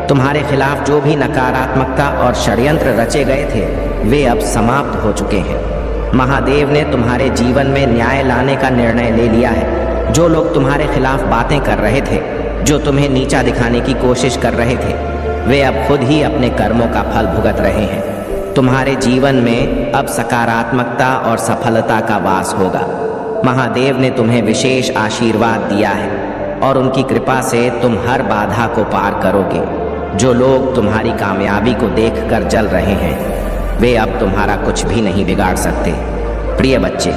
S1: तुम्हारे खिलाफ जो भी नकारात्मकता और षड्यंत्र रचे गए थे वे अब समाप्त हो चुके हैं। महादेव ने तुम्हारे जीवन में न्याय लाने का निर्णय ले लिया है। जो लोग तुम्हारे खिलाफ बातें कर रहे थे, जो तुम्हें नीचा दिखाने की कोशिश कर रहे थे, वे अब खुद ही अपने कर्मों का फल भुगत रहे हैं। तुम्हारे जीवन में अब सकारात्मकता और सफलता का वास होगा। महादेव ने तुम्हें विशेष आशीर्वाद दिया है और उनकी कृपा से तुम हर बाधा को पार करोगे। जो लोग तुम्हारी कामयाबी को देखकर जल रहे हैं वे अब तुम्हारा कुछ भी नहीं बिगाड़ सकते। प्रिय बच्चे,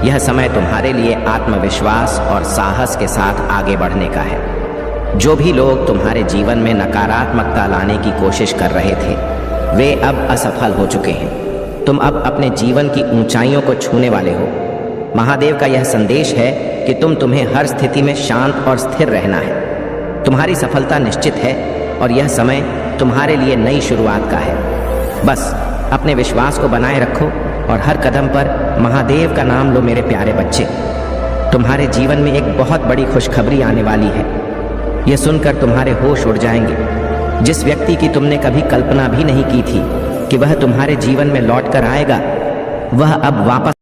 S1: यह समय तुम्हारे लिए आत्मविश्वास और साहस के साथ आगे बढ़ने का है। जो भी लोग तुम्हारे जीवन में नकारात्मकता लाने की कोशिश कर रहे थे वे अब असफल हो चुके हैं। तुम अब अपने जीवन की ऊंचाइयों को छूने वाले हो। महादेव का यह संदेश है कि तुम्हें हर स्थिति में शांत और स्थिर रहना है। तुम्हारी सफलता निश्चित है और यह समय तुम्हारे लिए नई शुरुआत का है। बस अपने विश्वास को बनाए रखो और हर कदम पर महादेव का नाम लो। मेरे प्यारे बच्चे, तुम्हारे जीवन में एक बहुत बड़ी खुशखबरी आने वाली है। यह सुनकर तुम्हारे होश उड़ जाएंगे। जिस व्यक्ति की तुमने कभी कल्पना भी नहीं की थी कि वह तुम्हारे जीवन में लौट कर आएगा, वह अब वापस